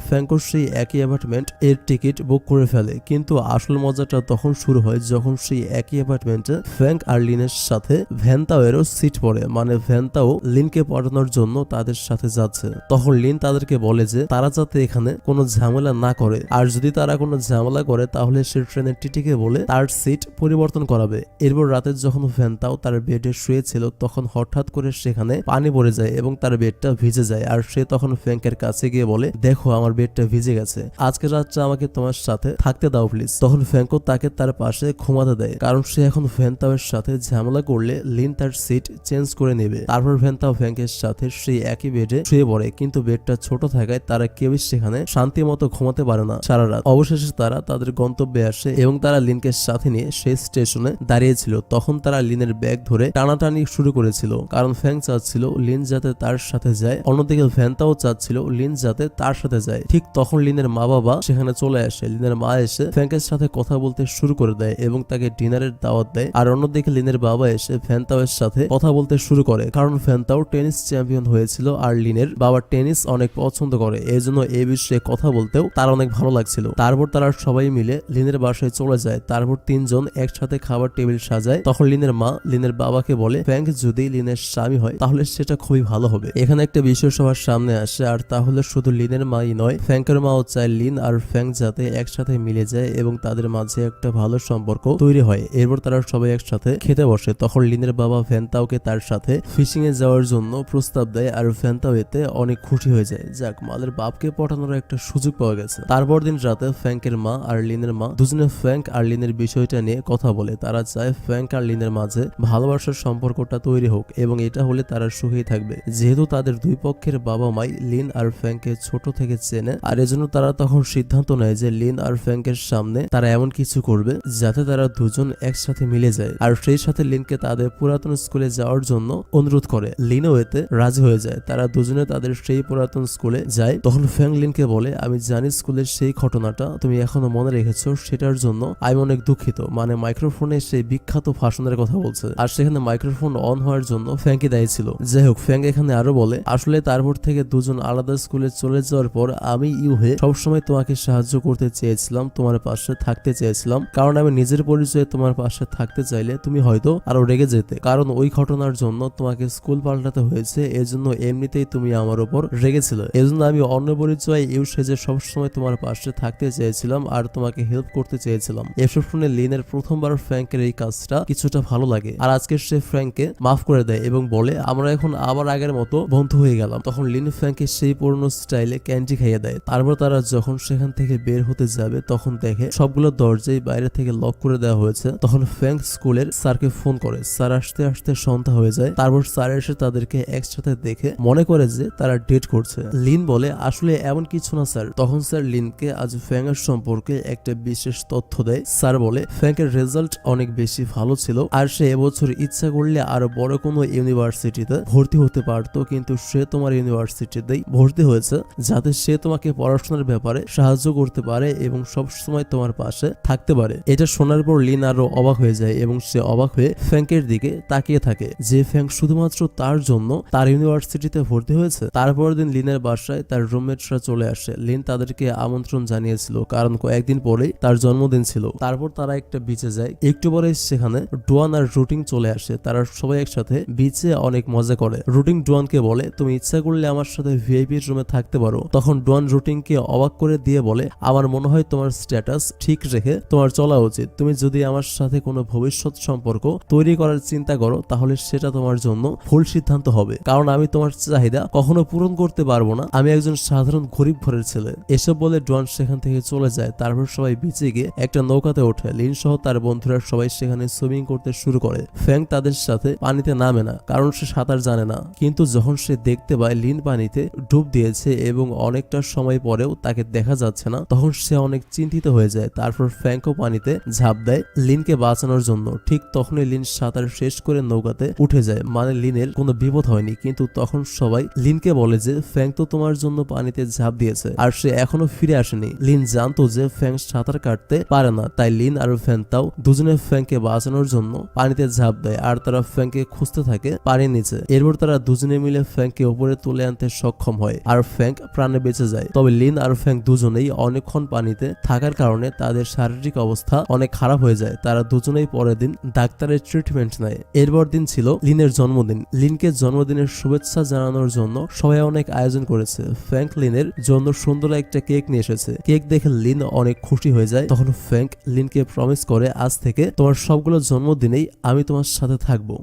ফ্যাংকও সেই একই অ্যাপার্টমেন্ট এর টিকিট বুক করে ফেলে। কিন্তু আসল মজাটা তখন শুরু হয় যখন সেই একই অ্যাপার্টমেন্টে ফ্যাংক আর লিনের সাথে ভ্যানতাওয়েরও সিট পড়ে, মানে ভ্যানতাও লিনকে পড়ানোর জন্য তাদের সাথে যাচ্ছে। তখন লিন তাদেরকে বলে যে তারা যাতে এখানে কোনো ঝামেলা না করে আর যদি তারা কোনো ঝামেলা করে তাহলে সে ট্রেনের টিটিকে বলে তার সিট পরিবর্তন করাবে। এরপর রাতে যখন ভ্যানতাও তার বেডে শুয়েছিল তখন হঠাৎ করে সেখানে পানি পড়ে যায় এবং তার বেডটা ভিজে যায়। আর সে তখন ফ্যাংকের কাছে গিয়ে বলে দেখো আমার বেডটা ভিজে গেছে, আজকে রাতটা আমাকে তোমার সাথে থাকতে দাও প্লিজ। তখন ফ্যাংকও তাকে তার পাশে ঘুমাতে দেয়, কারণ সে এখন ভ্যানতাওয়ের সাথে ঝামেলা করলে লিন তার সিট চেঞ্জ করে নেবে। তারপর ভ্যানতাও ফ্যাংকের সাথে সেই একই বেডে শুয়ে পড়ে, কিন্তু বেডটা ছোট থাকায় তারা কেউই সেখানে শান্তি মতো ঘুমাতে পারে না সারা রাত। অবশেষে তারা তাদের গন্তব্যে আসে এবং তারা লিনকে সাথে নিয়ে সেই স্টেশনে দাঁড়িয়েছিল। তখন তারা লিনের ব্যাগ ধরে টানাটানি শুরু করেছিল, কারণ ফ্যাং চাচ্ছিল লিন যাতে তার সাথে যায়, অন্যদিকে ভ্যানতাও চাচ্ছিল লিন যাতে তার সাথে যায়। ঠিক তখন লিনের মা বাবা সেখানে চলে আসে। লিনের মা এসে ফ্যাংকের সাথে কথা বলতে শুরু করে দেয় এবং তাকে ডিনারের দাওয়াত দেয়। আর অন্যদিকে লিনের বাবা এসে ভ্যানতাওয়ের সাথে কথা বলতে শুরু করে, কারণ ভ্যানতাও টেনিস চ্যাম্পিয়ন হয়েছিল আর লিনের বাবা টেনিস অনেক পছন্দ করে। এই জন্য এই বিষয়ে কথা বলতেও তার অনেক ভালো লাগছিল। তারপর তারা সবাই মিলে লিনের বাসায় চলে যায়। তারপর তিনজন একসাথে খাবার টেবিল সাজায়। তখন লিনের মা লিনের বাবাকে বলে ফ্যাংক যদি লিনের স্বামী হয় তাহলে সেটা খুবই ভালো হবে। এখানে একটা বিষয় সবার সামনে আসে, আর তাহলে শুধু লিনের মাই নয়, ফ্যাংকের মাও চায় লিন আর ফ্যাংক যাতে একসাথে মিলে যায় এবং তাদের মাঝে একটা ভালো সম্পর্ক তৈরি হয়। এরপর তারা সবাই একসাথে খেতে বসে। তখন লিনের বাবা ভ্যানতাওকে তার সাথে ফিশিং এ যাওয়ার জন্য প্রস্তাব দেয় আর ভ্যানতাও এতে অনেক খুশি হয়ে যায়। যাক, মালের বাপকে পটানোর একটা সুযোগ পাওয়া গেছে। তারপর দিন রাতে ফ্যাংকের মা আর লিনের মা দুজনে ফ্যাংক আর লিনের বিষয়টা নিয়ে কথা বলে। তারা চায় ফ্যাংক আর লিনের মাঝে ভালোবাসার সম্পর্কটা তৈরি হোক এবং এটা হলে তারা সুখেই থাকবে, যেহেতু তাদের দুই পক্ষের বাবা মাই লিন আর ফ্যাংকে ছোট থেকে চেনে। আর এজন্য তারা তখন সিদ্ধান্ত নেয় যে লিন আর ফ্যাংকের সামনে তারা এমন কিছু করবে যাতে তারা দুজন একসাথে মিলে যায়। আর সেই সাথে লিনকে তাদের পুরাতন স্কুলে যাওয়ার জন্য অনুরোধ করে। লিনও এতে রাজি হয়ে যায়। তারা দুজনে তাদের সেই পুরাতন স্কুলে যায়। তখন ফ্যাং লিনকে বলে আমি জানি স্কুলের সেই ঘটনাটা তুমি এখনো মনে রেখেছো, সেটার জন্য আমি অনেক দুঃখিত। মানে মাইক্রোফোনে সেই বিখ্যাত ভাষণের কথা বলছে আর সেখানে মাইক্রোফোন অন হওয়ার জন্য ফ্যাংকে দায়ী ছিল। যাই হোক, ফ্যাং এখানে আরো বলে আসলে তারপর থেকে দুজন আলাদা স্কুলে চলে যাওয়ার পর আমি ইউহে সবসময় তোমাকে সাহায্য করতে চেয়েছিলাম, তোমার পাশে থাকতে চেয়েছিলাম, কারণ আমি নিজের পরিচয়ে তোমার পাশে থাকতে চাইলে তুমি হয়তো আরো রেগে যেতে, কারণ ওই ঘটনার জন্য তোমাকে স্কুল পাল্টাতে হয়েছে, এজন্য এমনিতেই তুমি আমার উপর রেগেছিলে। এজন্য আমি অন্য পরিচয়ে ইউ সেজে সবসময় তোমার পাশে থাকতে চেয়েছিলাম আর তোমাকে হেল্প করতে চেয়েছিলাম। এসব শুনে লিনের প্রথমবার ফ্র্যাঙ্কের এই কাজটা কিছুটা ভালো লাগে, আর আজকে সে ফ্র্যাঙ্ককে মাফ করে দেয় এবং বলে আমরা এখন আবার আগের মতো বন্ধু হয়ে গেলাম। তখন লিন ফ্র্যাঙ্ককে সেই পুরনো স্টাইলে ক্যান্ডি খাইয়ে দেয়। তারপর তারা যখন সেখান থেকে বের হতে যাবে তখন দেখে সবগুলো দরজাই বাইরে থেকে লক করে দেওয়া হয়েছে। তখন ফ্র্যাঙ্ক স্কুলের স্যারকে ফোন করে। স্যার আসতে আসতে সন্ধ্যা হয়ে যায়। তারপর স্যার এসে তাদেরকে একসাথে দেখে মনে করে যে তারা ডেট করছে। লিন বলে আসলে এমন কিছু না স্যার। তখন স্যার লিনকে আজ ফ্র্যাঙ্কের সম্পর্কে একটা বিশেষ তথ্য দেয়। স্যার বলে ফ্র্যাঙ্কের রেজাল্ট অনেক বেশি ভালো ছিল আর সে এবছর ইচ্ছা করলে আরো বড় কোনো ইউনিভার্সিটিতে ভর্তি হতে পারতো, কিন্তু সে তোমার ইউনিভার্সিটিতেই ভর্তি হয়েছে যাতে সে তোমাকে পড়াশোনার ব্যাপারে সাহায্য করতে পারে এবং সব সময় তোমার পাশে থাকতে পারে। এটা শোনার পর লিন আরো অবাক হয়ে যায় এবং সে অবাক হয়ে ফ্র্যাঙ্কের দিকে তাকিয়ে থাকে যে ফ্র্যাঙ্ক শুধুমাত্র তার জন্য তার ইউনিভার্সিটিতে ভর্তি হয়েছে। তারপর দিন লিনের বাসায় তার রুমমেটরা চলে আসে। লিন তাদেরকে আমন্ত্রণ জানিয়েছিল কারণ কয়েকদিন পরেই তার জন্মদিন ছিল। তারপর তারা একটা বিচে যায়। একটু পরে সেখানে ডুয়ান আর রুটিং চলে আসে। তারা সবাই একসাথে বিচে অনেক মজা করে। রুটিং ডুয়ানকে বলে তুমি ইচ্ছা করলে আমার সাথে ভিআইপি রুমে থাকতে পারো। তখন ডুয়ান রুটিংকে অবাক করে দিয়ে বলে আমার মনে হয় তোমার স্ট্যাটাস ঠিক রেখে তোমার চলা উচিত। তুমি যদি আমার সাথে কোনো ভবিষ্যৎ সম্পর্ক তৈরি করার চিন্তা করো তাহলে সেটা তোমার জন্য ভুল সিদ্ধান্ত হবে, কারণ আমি তোমার চাহিদা কখনো পূরণ করতে পারবো না। আমি একজন সাধারণ গরিব ঘরের ছেলে। এসব বলে ডুয়ান সেখান থেকে চলে যায়। তারপর সবাই বিচে গিয়ে একটা নৌকাতে ওঠে। লিন সহ তার বন্ধুরা সবাই সেখানে সুইমিং করতে শুরু করে। ফ্র্যাঙ্ক তাদের সাথে পানিতে নামে না কারণ সে সাঁতার জানে না, কিন্তু যখন সে দেখতে পায় লিন পানিতে ডুব দিয়েছে এবং অনেকটা সময় পরেও তাকে দেখা যাচ্ছে না তখন সে অনেক চিন্তিত হয়ে যায়। তারপর ফ্র্যাঙ্কও পানিতে ঝাঁপ দেয় লিনকে বাঁচানোর জন্য। ঠিক তখনই লিন সাঁতার শেষ করে নৌকাতে উঠে যায়, মানে লিনের কোনো বিপদ হয়নি। কিন্তু তখন সবাই লিনকে বলে যে ফ্র্যাঙ্ক তো তোমার জন্য পানিতে ঝাঁপ দিয়েছে আর সে এখনো ফিরে আসেনি। লিন জানতো যে ফ্র্যাঙ্ক সাঁতার কাটতে পারে না, তাই লিন আর ফ্যান্তাও দুজনে ফ্র্যাঙ্ককে বাঁচানোর জন্য পানিতে ঝাঁপ দেয় আর তারা ফ্র্যাঙ্ককে খুঁজতে থাকে পানির নিচে। এরপর তারা দুজনে মিলে ফ্র্যাঙ্ককে উপরে তুলে আনতে সক্ষম হয় আর ফ্র্যাঙ্ক প্রাণে বেঁচে যায়। তবে লিন আর ফ্র্যাঙ্ক দুজনেই অনেকক্ষণ পানিতে থাকার কারণে তাদের শারীরিক অবস্থা অনেক খারাপ হয়ে যায়। তারা দুজনেই পরের দিন ডাক্তারের ট্রিটমেন্ট নেয়। এরপর দিন ছিল লিনের জন্মদিন। লিনকে জন্মদিনের শুভেচ্ছা জানানোর জন্য সবাই অনেক আয়োজন করেছে। ফ্র্যাঙ্ক লিনের জন্য সুন্দর একটা কেক নিয়ে এসেছে। কেক দেখে লিন অনেক খুশি হয়ে যায়। তখন ফ্র্যাঙ্ক লিনকে প্রমিস করে আজ থেকে তোমার সবগুলো জন্মদিনেই আমি তোমার সাথে থাকবো।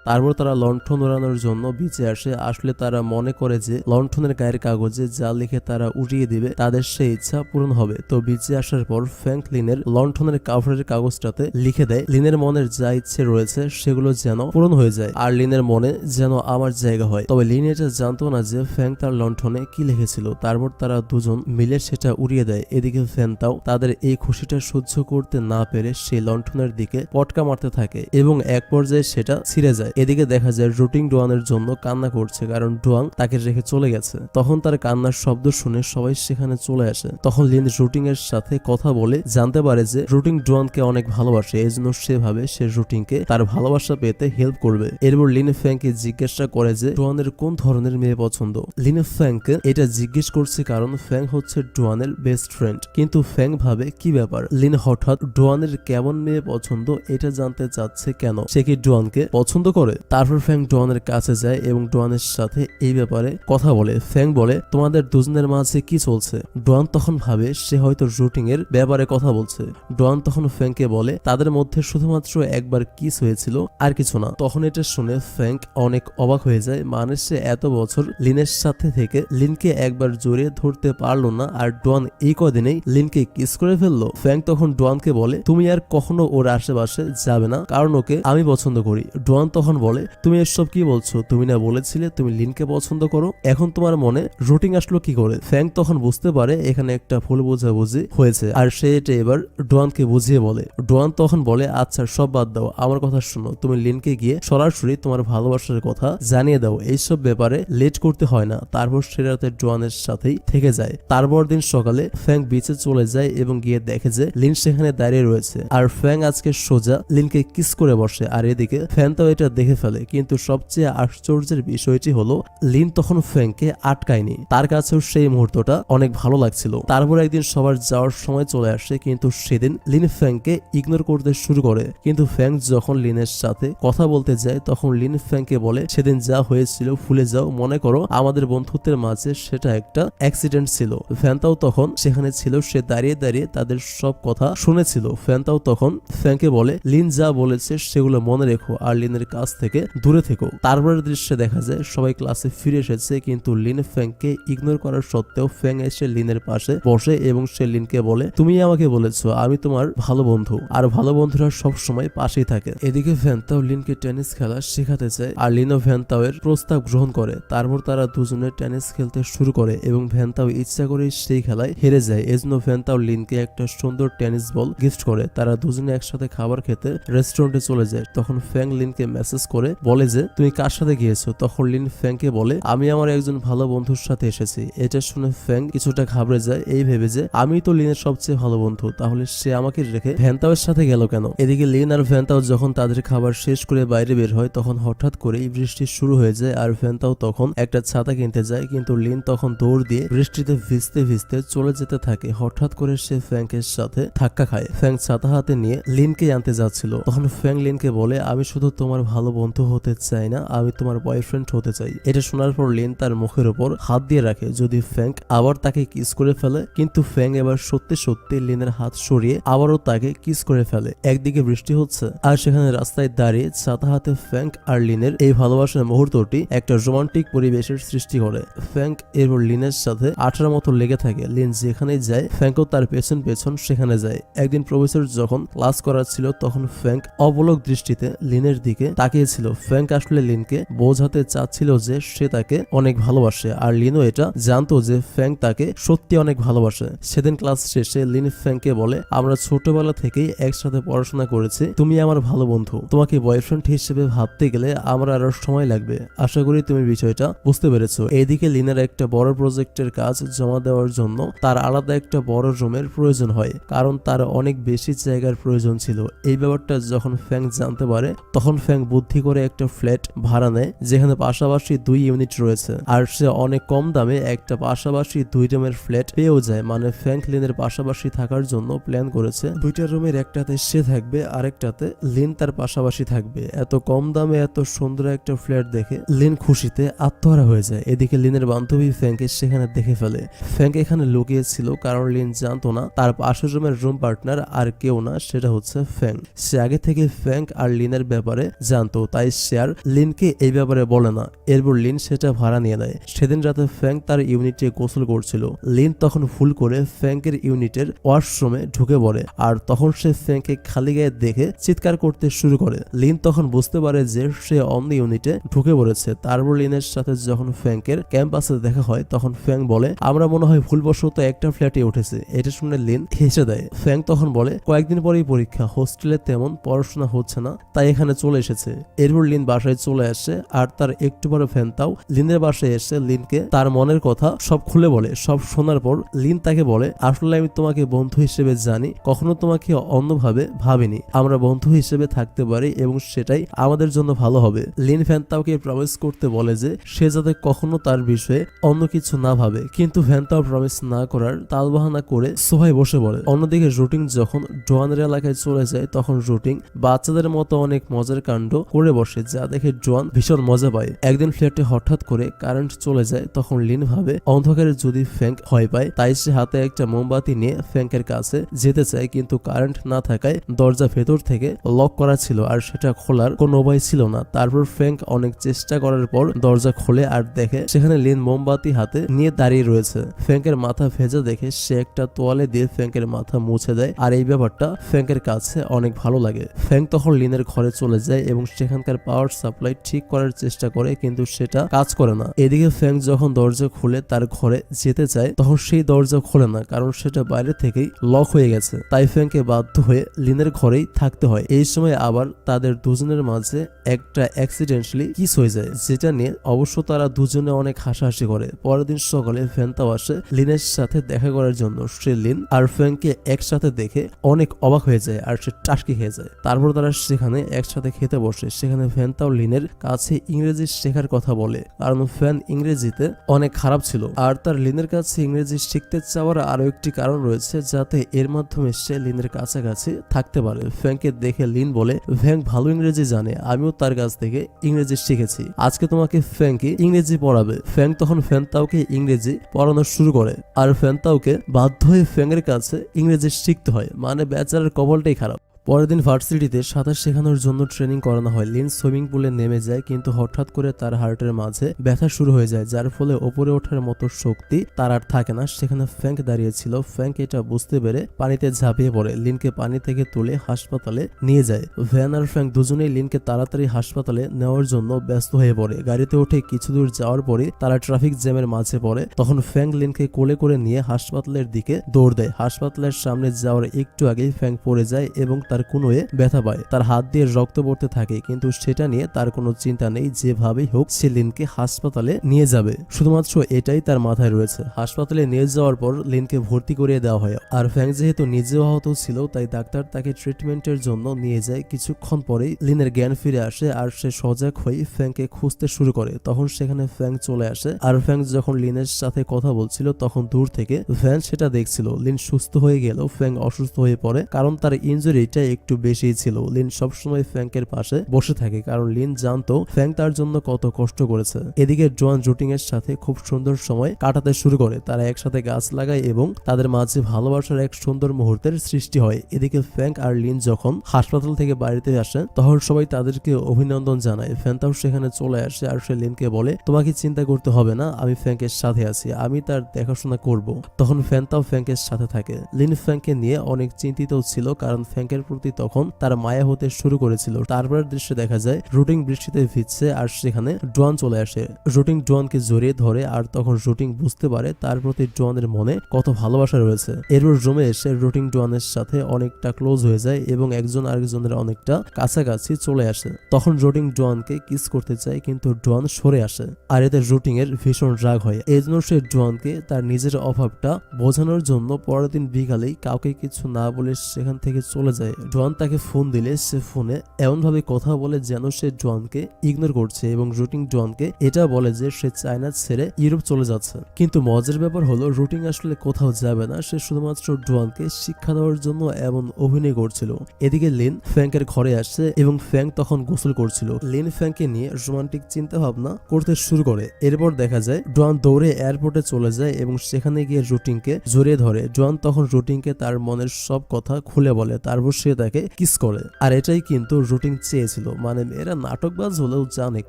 তারপর তারা লণ্ঠন ওড়ানোর জন্য বিচে আসে। আসলে তারা মনে করে যে লণ্ঠনের গায়ের কাগজে যা লিখে তারা উড়িয়ে দিবে তাদের সেই ইচ্ছা পূরণ হবে। তো বিচে আসার পর ফ্র্যাঙ্ক লিনের লণ্ঠনের কাভারের কাগজটাতে লিখে দেয় লিনের মনের যা ইচ্ছে রয়েছে সেগুলো যেন পূরণ হয়ে যায় আর লিনের মনে যেন আমার জায়গা হয়। তবে লিন এটা জানতো না যে ফ্র্যাঙ্ক তার লণ্ঠনে কি লিখেছিল। তারপর তারা দুজন মিলে সেটা উড়িয়ে দেয়। এদিকে ফ্যান্তাও তাদের এই খুশিটা সহ্য করতে না পেরে সেই লণ্ঠনের দিকে পটকা মারতে থাকে এবং এক পর্যায়ে সেটা ছিঁড়ে যায়। এদিকে দেখা যায় রুটিং ডুয়ানের জন্য কান্না করছে কারণ ডুয়াং তাকে রেখে চলে গেছে। তখন তার কান্নার শব্দ শুনে সবাই সেখানে চলে আসে। তখন লিন রুটিং এর সাথে কথা বলে জানতে পারে যে রুটিং ডুয়ানকে অনেক ভালোবাসে, এই জন্য সে ভাবে সে রুটিংকে তার ভালোবাসা পেতে হেল্প করবে। এরপর লিন ফ্র্যাঙ্ককে জিজ্ঞাসা করে যে ডুয়ানের কোন ধরনের মেয়ে পছন্দ। লিন ফ্র্যাঙ্ককে এটা জিজ্ঞেস করছে কারণ ফ্র্যাঙ্ক হচ্ছে ডুয়ানের বেস্ট ফ্রেন্ড, কিন্তু ফ্র্যাঙ্ক ভাবে কি ব্যাপার লিন হঠাৎ ডুয়ানের কেমন মেয়ে পছন্দ এটা জানতে চাচ্ছে কেন, সে কি ডুয়ানকে পছন্দ করে। তারপর ফ্র্যাঙ্ক ডুয়ানের কাছে যায় এবং ডুয়ানের সাথে এই ব্যাপারে কথা বলে। ফ্র্যাঙ্ক বলে তোমাদের দুজনের মাঝে কি চলছে। ডুয়ান তখন ভাবে সে হয়তো রুটিং এর ব্যাপারে কথা বলছে। ডুয়ান তখন ফ্র্যাঙ্ককে বলে তাদের মধ্যে শুধুমাত্র একবার কিস হয়েছিল আর কিছু না। তখন এটা শুনে ফ্র্যাঙ্ক অনেক অবাক হয়ে যায়, মানে সে এত বছর লিনের সাথে থেকে লিনকে একবার জড়িয়ে ধরতে পারলো না আর ডুয়ান এই কদিনেই লিনকে কিস করে ফেললো। ফ্র্যাঙ্ক তখন ডুয়ানকে বলে তুমি আর কখনো ওর আশেপাশে যাবে না কারণ ওকে আমি পছন্দ করি। ডুয়ান তখন বলে তুমি এসব কি বলছো, তুমি না বলেছিলে তুমি লিনকে পছন্দ করো, এখন তোমার মনে রুটিং আসলো কি করে। ফ্র্যাঙ্ক তখন বুঝতে পারে এখানে একটা ভুল বোঝাবুঝি হয়েছে আর সে এটা এবার ডুয়ানকে বুঝিয়ে বলে। ডুয়ান তখন বলে আচ্ছা সব বাদ দাও, আমার কথা শোনো, তুমি লিনকে গিয়ে সরাসরি তোমার ভালোবাসার কথা জানিয়ে দাও, এইসব ব্যাপারে লেট করতে হয় না। তারপর সে রাতে ডুয়ানের সাথেই থেকে যায়। তারপর দিন সকালে ফ্র্যাঙ্ক বিচে চলে যায় এবং গিয়ে দেখে যে লিন সেখানে দাঁড়িয়ে রয়েছে আর ফ্র্যাঙ্ক আজকে সোজা লিনকে কিস করে বসে। আর এদিকে ফ্যান তো এটা দেখে ফেলে, কিন্তু সবচেয়ে আশ্চর্যের বিষয়টি হলো লিন তখন ফ্যাংকে আটকায়নি। তার কাছেও সেই মুহূর্তটা অনেক ভালো লাগছিল। তারপর একদিন সবার যাওয়ার সময় চলে আসে, কিন্তু সেদিন লিন ফ্যাংকে ইগনোর করতে শুরু করে। কিন্তু ফ্যাং যখন লিনের সাথে কথা বলতে যায় তখন লিন ফ্যাংকে বলে সেদিন যা হয়েছিল ভুলে যাও, মনে করো আমাদের বন্ধুত্বের মাঝে সেটা একটা অ্যাক্সিডেন্ট ছিল। ফ্যানতাও তখন সেখানে ছিল, সে দাঁড়িয়ে দাঁড়িয়ে তাদের সব কথা শুনেছিল। ফ্যানতাও তখন ফ্যাংকে বলে লিন যা বলেছে সেগুলো মনে রেখো আর লিনের কাছ থেকে দূরে থেকো। তারপরের দৃশ্যে দেখা যায় সবাই ক্লাসে ফিরে এসেছে, কিন্তু লিন ফ্যাংকে ইগনোর করার সত্ত্বেও ফ্যাং এসে লিনের পাশে বসে এবং সে লিনকে বলে তুমি আমাকে বলেছো আমি তোমার ভালো বন্ধু, আর ভালো বন্ধুরা সব সময় পাশেই থাকে। এদিকে ফ্যানতাও লিনকে টেনিস খেলা শেখাতে চায় আর লিনও ভ্যানতাওয়ের প্রস্তাব গ্রহণ করে। তারপর তারা দুজনে টেনিস খেলতে শুরু করে এবং ভ্যানতাও ইচ্ছা করে সেই খেলায় হেরে যায়। এজন্য ভ্যানতাও লিনকে একটা সুন্দর টেনিস বল গিফট করে। তারা দুজনে একসাথে খাবার খেতে রেস্টুরেন্টে চলে যায়। তখন ফ্যাং লিনকে মেসেজ করে বলে যে তুমি কার সাথে গিয়েছো। তখন লিন ফ্যাংকে বলে আমি আমার একজন ভালো বন্ধুর সাথে এসেছি। এটা শুনে ফ্যাং কিছুটা ঘাবড়ে যায়, এই ভেবে যে আমি তো লিনের সবচেয়ে ভালো বন্ধু, তাহলে সে আমাকে রেখে ভ্যানতাওয়ের সাথে গেল কেন। এদিকে লিন আর ভ্যানতাও যখন তাদের খাবার শেষ করে বাইরে বের হয় তখন হঠাৎ করেই বৃষ্টি শুরু হয়ে যায় আর ভ্যানতাও তখন একটা ছাতা কিনতে যায়, কিন্তু লিন তখন দৌড় দিয়ে বৃষ্টিতে ভিজতে ভিজতে চলে যেতে থাকে। হঠাৎ করে সে ফ্যাংকের সাথে ধাক্কা খায়। ফ্যাং ছাতা হাতে নিয়ে লিনকে আনতে যাচ্ছিল। তখন ফ্যাং লিনকে বলে আমি শুধু তোমার ভালো বন্ধু হতে চাই না, আমি তোমার বয়ফ্রেন্ড হতে চাই। এটা শোনার পর লিন তার মুখের উপর হাত দিয়ে রাখে যদি ফ্যাং আবার তাকে কিস করে ফেলে, কিন্তু ফ্যাং এবার সত্যি সত্যি লিনের হাত সরিয়ে আবারও তাকে কিস করে ফেলে। একদিকে বৃষ্টি হচ্ছে আর সেখানে রাস্তায় দাঁড়িয়ে ছাতা হাতে ফ্যাং আর লিনের এই ভালোবাসার মুহূর্তটি একটা রোমান্টিক পরিবেশের সৃষ্টি করে। ফ্যাং এরপর লিনের সাথে আঠার মতো লেগে থাকে। লিন যেখানে যায় ফ্যাংও তার পেছন পেছন সেখানে যায়। একদিন প্রফেসর যখন ক্লাস করাচ্ছিল তখন ফ্যাং অবলোক দৃষ্টিতে লিনের দিকে তাকিয়েছিল। ফ্যাং আসলে লিনকে বোঝাতে চাচ্ছিল যে সে তাকে অনেক ভালোবাসে আর লিনও এটা জানতো যে ফ্যাং তাকে সত্যি অনেক ভালোবাসে। সেদিন ক্লাস শেষে লিন ফ্যাংকে বলে আমরা ছোটবেলা থেকেই একসাথে পড়াশোনা করেছি, তুমি আমার ভালো বন্ধু, তোমাকে বয়ফ্রেন্ড হিসেবে ভাবতে গেলে আমার আরো সময় লাগবে। আশা করি তুমি বিষয়টা বুঝতে পেরেছো। এইদিকে লিনের একটা বড় প্রজেক্টের কাজ জমা দেওয়ার জন্য তার আলাদা একটা বড় রুমের প্রয়োজন হয়, কারণ তার অনেক বেশি জায়গার প্রয়োজন ছিল। এই ব্যাপারটা যখন ফ্যাং জানতে পারে তখন ফ্যাং বুদ্ধি করে একটা ফ্ল্যাট ভাড়া নেয় যেখানে পাশাপাশি 2 ইউনিট রয়েছে আর সে অনেক কম দামে একটা পাশাপাশি 2 রুমের ফ্ল্যাট পেয়েও যায়। মানে ফ্যাং লিনের পাশাপাশি থাকার জন্য প্ল্যান করেছে 2টা রুমের একটাতে সে থাকবে আরেকটাতে লিন তার পাশাপাশি থাকবে। এত কম দামে এত সুন্দর একটা ফ্ল্যাট দেখে লিন খুশিতে আত্মহারা হয়ে যায়। এদিকে লিনের বান্ধবী ফ্যাংকে সেখানে দেখে ফেলে। ফ্যাং এখানে লুকিয়েছিল কারণ লিন জানতো না তার পাশের রুমের রুম পার্টনার আর কেউ না, সেটা হচ্ছে ফ্যাং। সে আগে থেকে ফ্যাং আর লিনের ব্যাপারে জানতো, তাই সে আর লিনকে এই ব্যাপারে বলে না। এরপর লিন সেটা ভাড়া নিয়ে নেয়। সেদিন রাতে ফ্যাং তার ইউনিটে গোসল করছিল। লিন তখন ভুল করে ফ্যাংকের ইউনিটের ওয়াশরুমে ঢুকে পড়ে আর তখন সে ফ্যাংকে খালি গায়ে দেখে চিৎকার করতে শুরু করে। লিন তখন বুঝতে পারে যে সে অন্য ইউনিটে ঢুকে পড়েছে। তারপর লিনের সাথে যখন ফ্যাংকের ক্যাম্পাসে দেখা হয় তখন ফ্যাং বলে আমরা মনে হয় ভুলবশত একটা ফ্ল্যাটে উঠেছে। এটা শুনে লিন হেসে দেয়। ফ্যাং তখন বলে কয়েকদিন পরেই পরীক্ষা, হোস্টেলে তেমন পড়াশোনা হচ্ছে না তাই এখানে চলে এসেছে। এরপর লিন বাসায় চলে আসে আর তার একটু বড় ফ্যানতাও লিনের বাসায় এসে লিনকে তার মনের কথা সব খুলে বলে। সব শোনার পর লিন তাকে বলে আসলে আমি তোমাকে বন্ধু হিসেবে জানি, কখনো তোমাকে অন্যভাবে ভাবিনি। আমরা বন্ধু হিসেবে থাকতে পারি এবং সেটাই আমাদের জন্য ভালো হবে। লিন ফ্যানতাওকে প্রমিস করতে বলে যে সে যাতে কখনো তার বিষয়ে অন্য কিছু না ভাবে, কিন্তু ফ্যানতাও প্রমিস না করার তালবাহানা করে সোফায় বসে পড়ে। অন্যদিকে রুটিন যখন জোয়ানের এলাকায় চলে যায় তখন রুটিন বাচ্চাদের মতো অনেক মজার কাণ্ড করে বসে, যা দেখে জোয়ান ভীষণ মজা পায়। একদিন ফ্ল্যাটে হঠাৎ করে কারেন্ট চলে যায়। তখন লিন ভাবে অন্ধকারে যদি ফ্যাংক ভয় পায়, তাই সে হাতে একটা মোমবাতি নিয়ে ফ্যাংকের কাছে যেতে চায়, কিন্তু কারেন্ট না থাকায় দরজা ভেতর থেকে লক করা ছিল আর সেটা খোলার কোনো উপায় ছিল না। তারপর ফ্যাংক অনেক চেষ্টা করার পর দরজা খোলে আর দেখে সেখানে লিন মোমবাতি হাতে নিয়ে দাঁড়িয়ে রয়েছে। ফ্যাংকের মাথা ভেজা দেখে সে একটা তোয়ালে দিয়ে ফ্যাংকের মাথা মুছে দেয় আর এই ব্যাপারটা ফ্যাংকের কাছে অনেক ভালো লাগে। ফ্যাংক তখন লিনের ঘরে চলে যায় এবং সেখানকার পাওয়ার সাপ্লাই ঠিক করার চেষ্টা করে, কিন্তু সেটা কাজ করে না। এদিকে ফ্যাংক যখন দরজা খুলে তার ঘরে যেতে চায় তখন সেই দরজা খোলে না, কারণ সেটা বাইরে থেকেই লক হয়ে গেছে। তাই ফ্যাংকে বাধ্য হয়ে লিনের ঘরেই থাকতে হয়। এই সময় আবার তাদের দুজনের মাঝে একটা অ্যাক্সিডেন্টালি কিস হয়ে যায়, যেটা নিয়ে অবশ্য তারা দুজনে অনেক হাসাহাসি করে। পরের দিন সকালে ফ্যানতাও আসে লিনের সাথে দেখা করার জন্য। সে লিন আর ফ্যাংকে একসাথে দেখে অনেক অবাক হয়ে যায় আর সে টাসকি খেয়ে যায়। তারপর তারা সেখানে একসাথে খেতে বসে। সেখানে ফ্যান তাও লিনের কাছে ইংরেজি শেখার কথা বলে, কারণ ফ্যান ইংরেজিতে অনেক খারাপ ছিল। আর তার লিনের কাছে ইংরেজি শিখতে চাওয়ার আরো একটি কারণ রয়েছে, যাতে এর মাধ্যমে সে লিনের কাছাকাছি থাকতে পারে। ফ্যাংকে দেখে লিন বলে, ফ্যাংক ভালো ইংরেজি জানে, আমিও তার কাছ থেকে ইংরেজি শিখেছি, আজকে তোমাকে ফ্যাংকে ইংরেজি পড়াবে। ফ্যাং তখন ফ্যান তাওকে ইংরেজি পড়ানো শুরু করে, আর ফ্যান তাওকে বাধ্য হয়ে ফ্যাংয়ের কাছে ইংরেজি শিখতে হয়, মানে বেচারার কপালটাই খারাপ। পরের দিন ভার্সিটিতে সাঁতার শেখানোর জন্য ট্রেনিং করানো হয়। লিন সুইমিং পুলে নেমে যায়, কিন্তু হঠাৎ করে তার হার্টের মাঝে ব্যথা শুরু হয়ে যায়, যার ফলে ওপরে ওঠার মতো শক্তি তার আর থাকে না। সেখানে ফ্যাংক দাঁড়িয়েছিল। ফ্যাংক এটা বুঝতে পেরে পানিতে ঝাঁপিয়ে পড়ে, লিনকে পানি থেকে তুলে হাসপাতালে নিয়ে যায়। ভ্যান আর ফ্যাংক দুজনেই লিনকে তাড়াতাড়ি হাসপাতালে নেওয়ার জন্য ব্যস্ত হয়ে পড়ে। গাড়িতে উঠে কিছু দূর যাওয়ার পরে তারা ট্রাফিক জ্যামের মাঝে পড়ে। তখন ফ্যাংক লিনকে কোলে করে নিয়ে হাসপাতালের দিকে দৌড় দেয়। হাসপাতালের সামনে যাওয়ার একটু আগেই ফ্যাংক পড়ে যায় এবং তার কোনোয়ে ব্যথা পায়। তার হাত দিয়ে রক্ত পড়তে থাকে, কিন্তু সেটা নিয়ে তার কোনো চিন্তা নেই। যেভাবেই হোক সে লিনকে হাসপাতালে নিয়ে যাবে, শুধুমাত্র এটাই তার মাথায় রয়েছে। হাসপাতালে নিয়ে যাওয়ার পর লিনকে ভর্তি করিয়ে দেওয়া হয়। আর ফ্যাংক যেহেতু নিজেও আহত ছিল, তাই ডাক্তার তাকে ট্রিটমেন্টের জন্য নিয়ে যায়। কিছুক্ষণ পরেই লিনের জ্ঞান ফিরে আসে, আর সে সজাগ হয়ে ফ্যাংকে খুঁজতে শুরু করে। তখন সেখানে ফ্যাংক চলে আসে, আর ফ্যাংক যখন লিনের সাথে কথা বলছিল তখন দূর থেকে ভ্যান সেটা দেখছিল। লিন সুস্থ হয়ে গেল, ফ্যাংক অসুস্থ হয়ে পড়ে, কারণ তার ইনজুরিটা একটু বেশি ছিল। লিন সবসময় ফ্যাংকের পাশে বসে থাকে, কারণ লিন জানতো ফ্যাংক তার জন্য কত কষ্ট করেছে। এদিকে জোয়ান রুটিং এর সাথে খুব সুন্দর সময় কাটাতে শুরু করে। তারা একসাথে গাছ লাগায় এবং তাদের মাঝে ভালোবাসার এক সুন্দর মুহূর্তের সৃষ্টি হয়। এদিকে ফ্যাংক আর লিন যখন হাসপাতাল থেকে বাড়িতে আসে, তখন সবাই তাদেরকে অভিনন্দন জানায়। ফ্যানটাও সেখানে চলে আসে, আর সে লিনকে বলে, তোমাকে চিন্তা করতে হবে না, আমি ফ্যাংকের সাথে আছি, আমি তার দেখাশোনা করব। তখন ফ্যানটাও ফ্যাংকের সাথে থাকে। লিন ফ্যাংকে নিয়ে অনেক চিন্তিত ছিল, কারণ ফ্যাংকের প্রতি তখন তার মায়া হতে শুরু করেছিল। তারপর দৃশ্যে দেখা যায় রুটিং বৃষ্টিতে ভিজছে, আর সেখানে ডোয়ান চলে আসে। রুটিং ডোয়ানকে জড়িয়ে ধরে, আর তখন রুটিং বুঝতে পারে তার প্রতি ডোয়ানের মনে কত ভালোবাসা রয়েছে। এরপর রুমে এসে রুটিং ডোয়ানের সাথে অনেকটা ক্লোজ হয়ে যায় এবং একজন আরেকজনের অনেকটা কাছাকাছি চলে আসে। তখন রুটিং ডোয়ানকে কিস করতে চায়, কিন্তু ডোয়ান সরে আসে, আর এতে রুটিং এর ভীষণ রাগ হয়। এই জন্য সে ডোয়ানকে তার নিজের অভাবটা বোঝানোর জন্য পরের দিন বিকালেই কাউকে কিছু না বলে সেখান থেকে চলে যায়। ডোয়ান তাকে ফোন দিলে সে ফোনে এমন ভাবে কথা বলে যেন সে ডোয়ানকে ইগনোর করছে, এবং রুটিং ডোয়ানকে এটা বলে যে সে চায়না ছেড়ে ইউরোপ চলে যাচ্ছে। কিন্তু মজার ব্যাপার হলো রুটিং আসলে কোথাও যাবে না, সে শুধুমাত্র ডোয়ানকে শিক্ষা দেওয়ার জন্য এমন অভিনয় করছিল। এদিকে লিন ফ্যাংকের ঘরে আসে এবং ফ্যাংক তখন গোসল করছিল। লিন ফ্যাংকে নিয়ে রোমান্টিক চিন্তা ভাবনা করতে শুরু করে। এরপর দেখা যায় ডোয়ান দৌড়ে এয়ারপোর্টে চলে যায় এবং সেখানে গিয়ে রুটিংকে জড়িয়ে ধরে। ডোয়ান তখন রুটিংকে তার মনের সব কথা খুলে বলে, তারপর সে তাকে কিস করে। আর এটাই কিন্তু রুটিং চেয়েছিল, মানে এরা নাটকবাজ হলেও জানে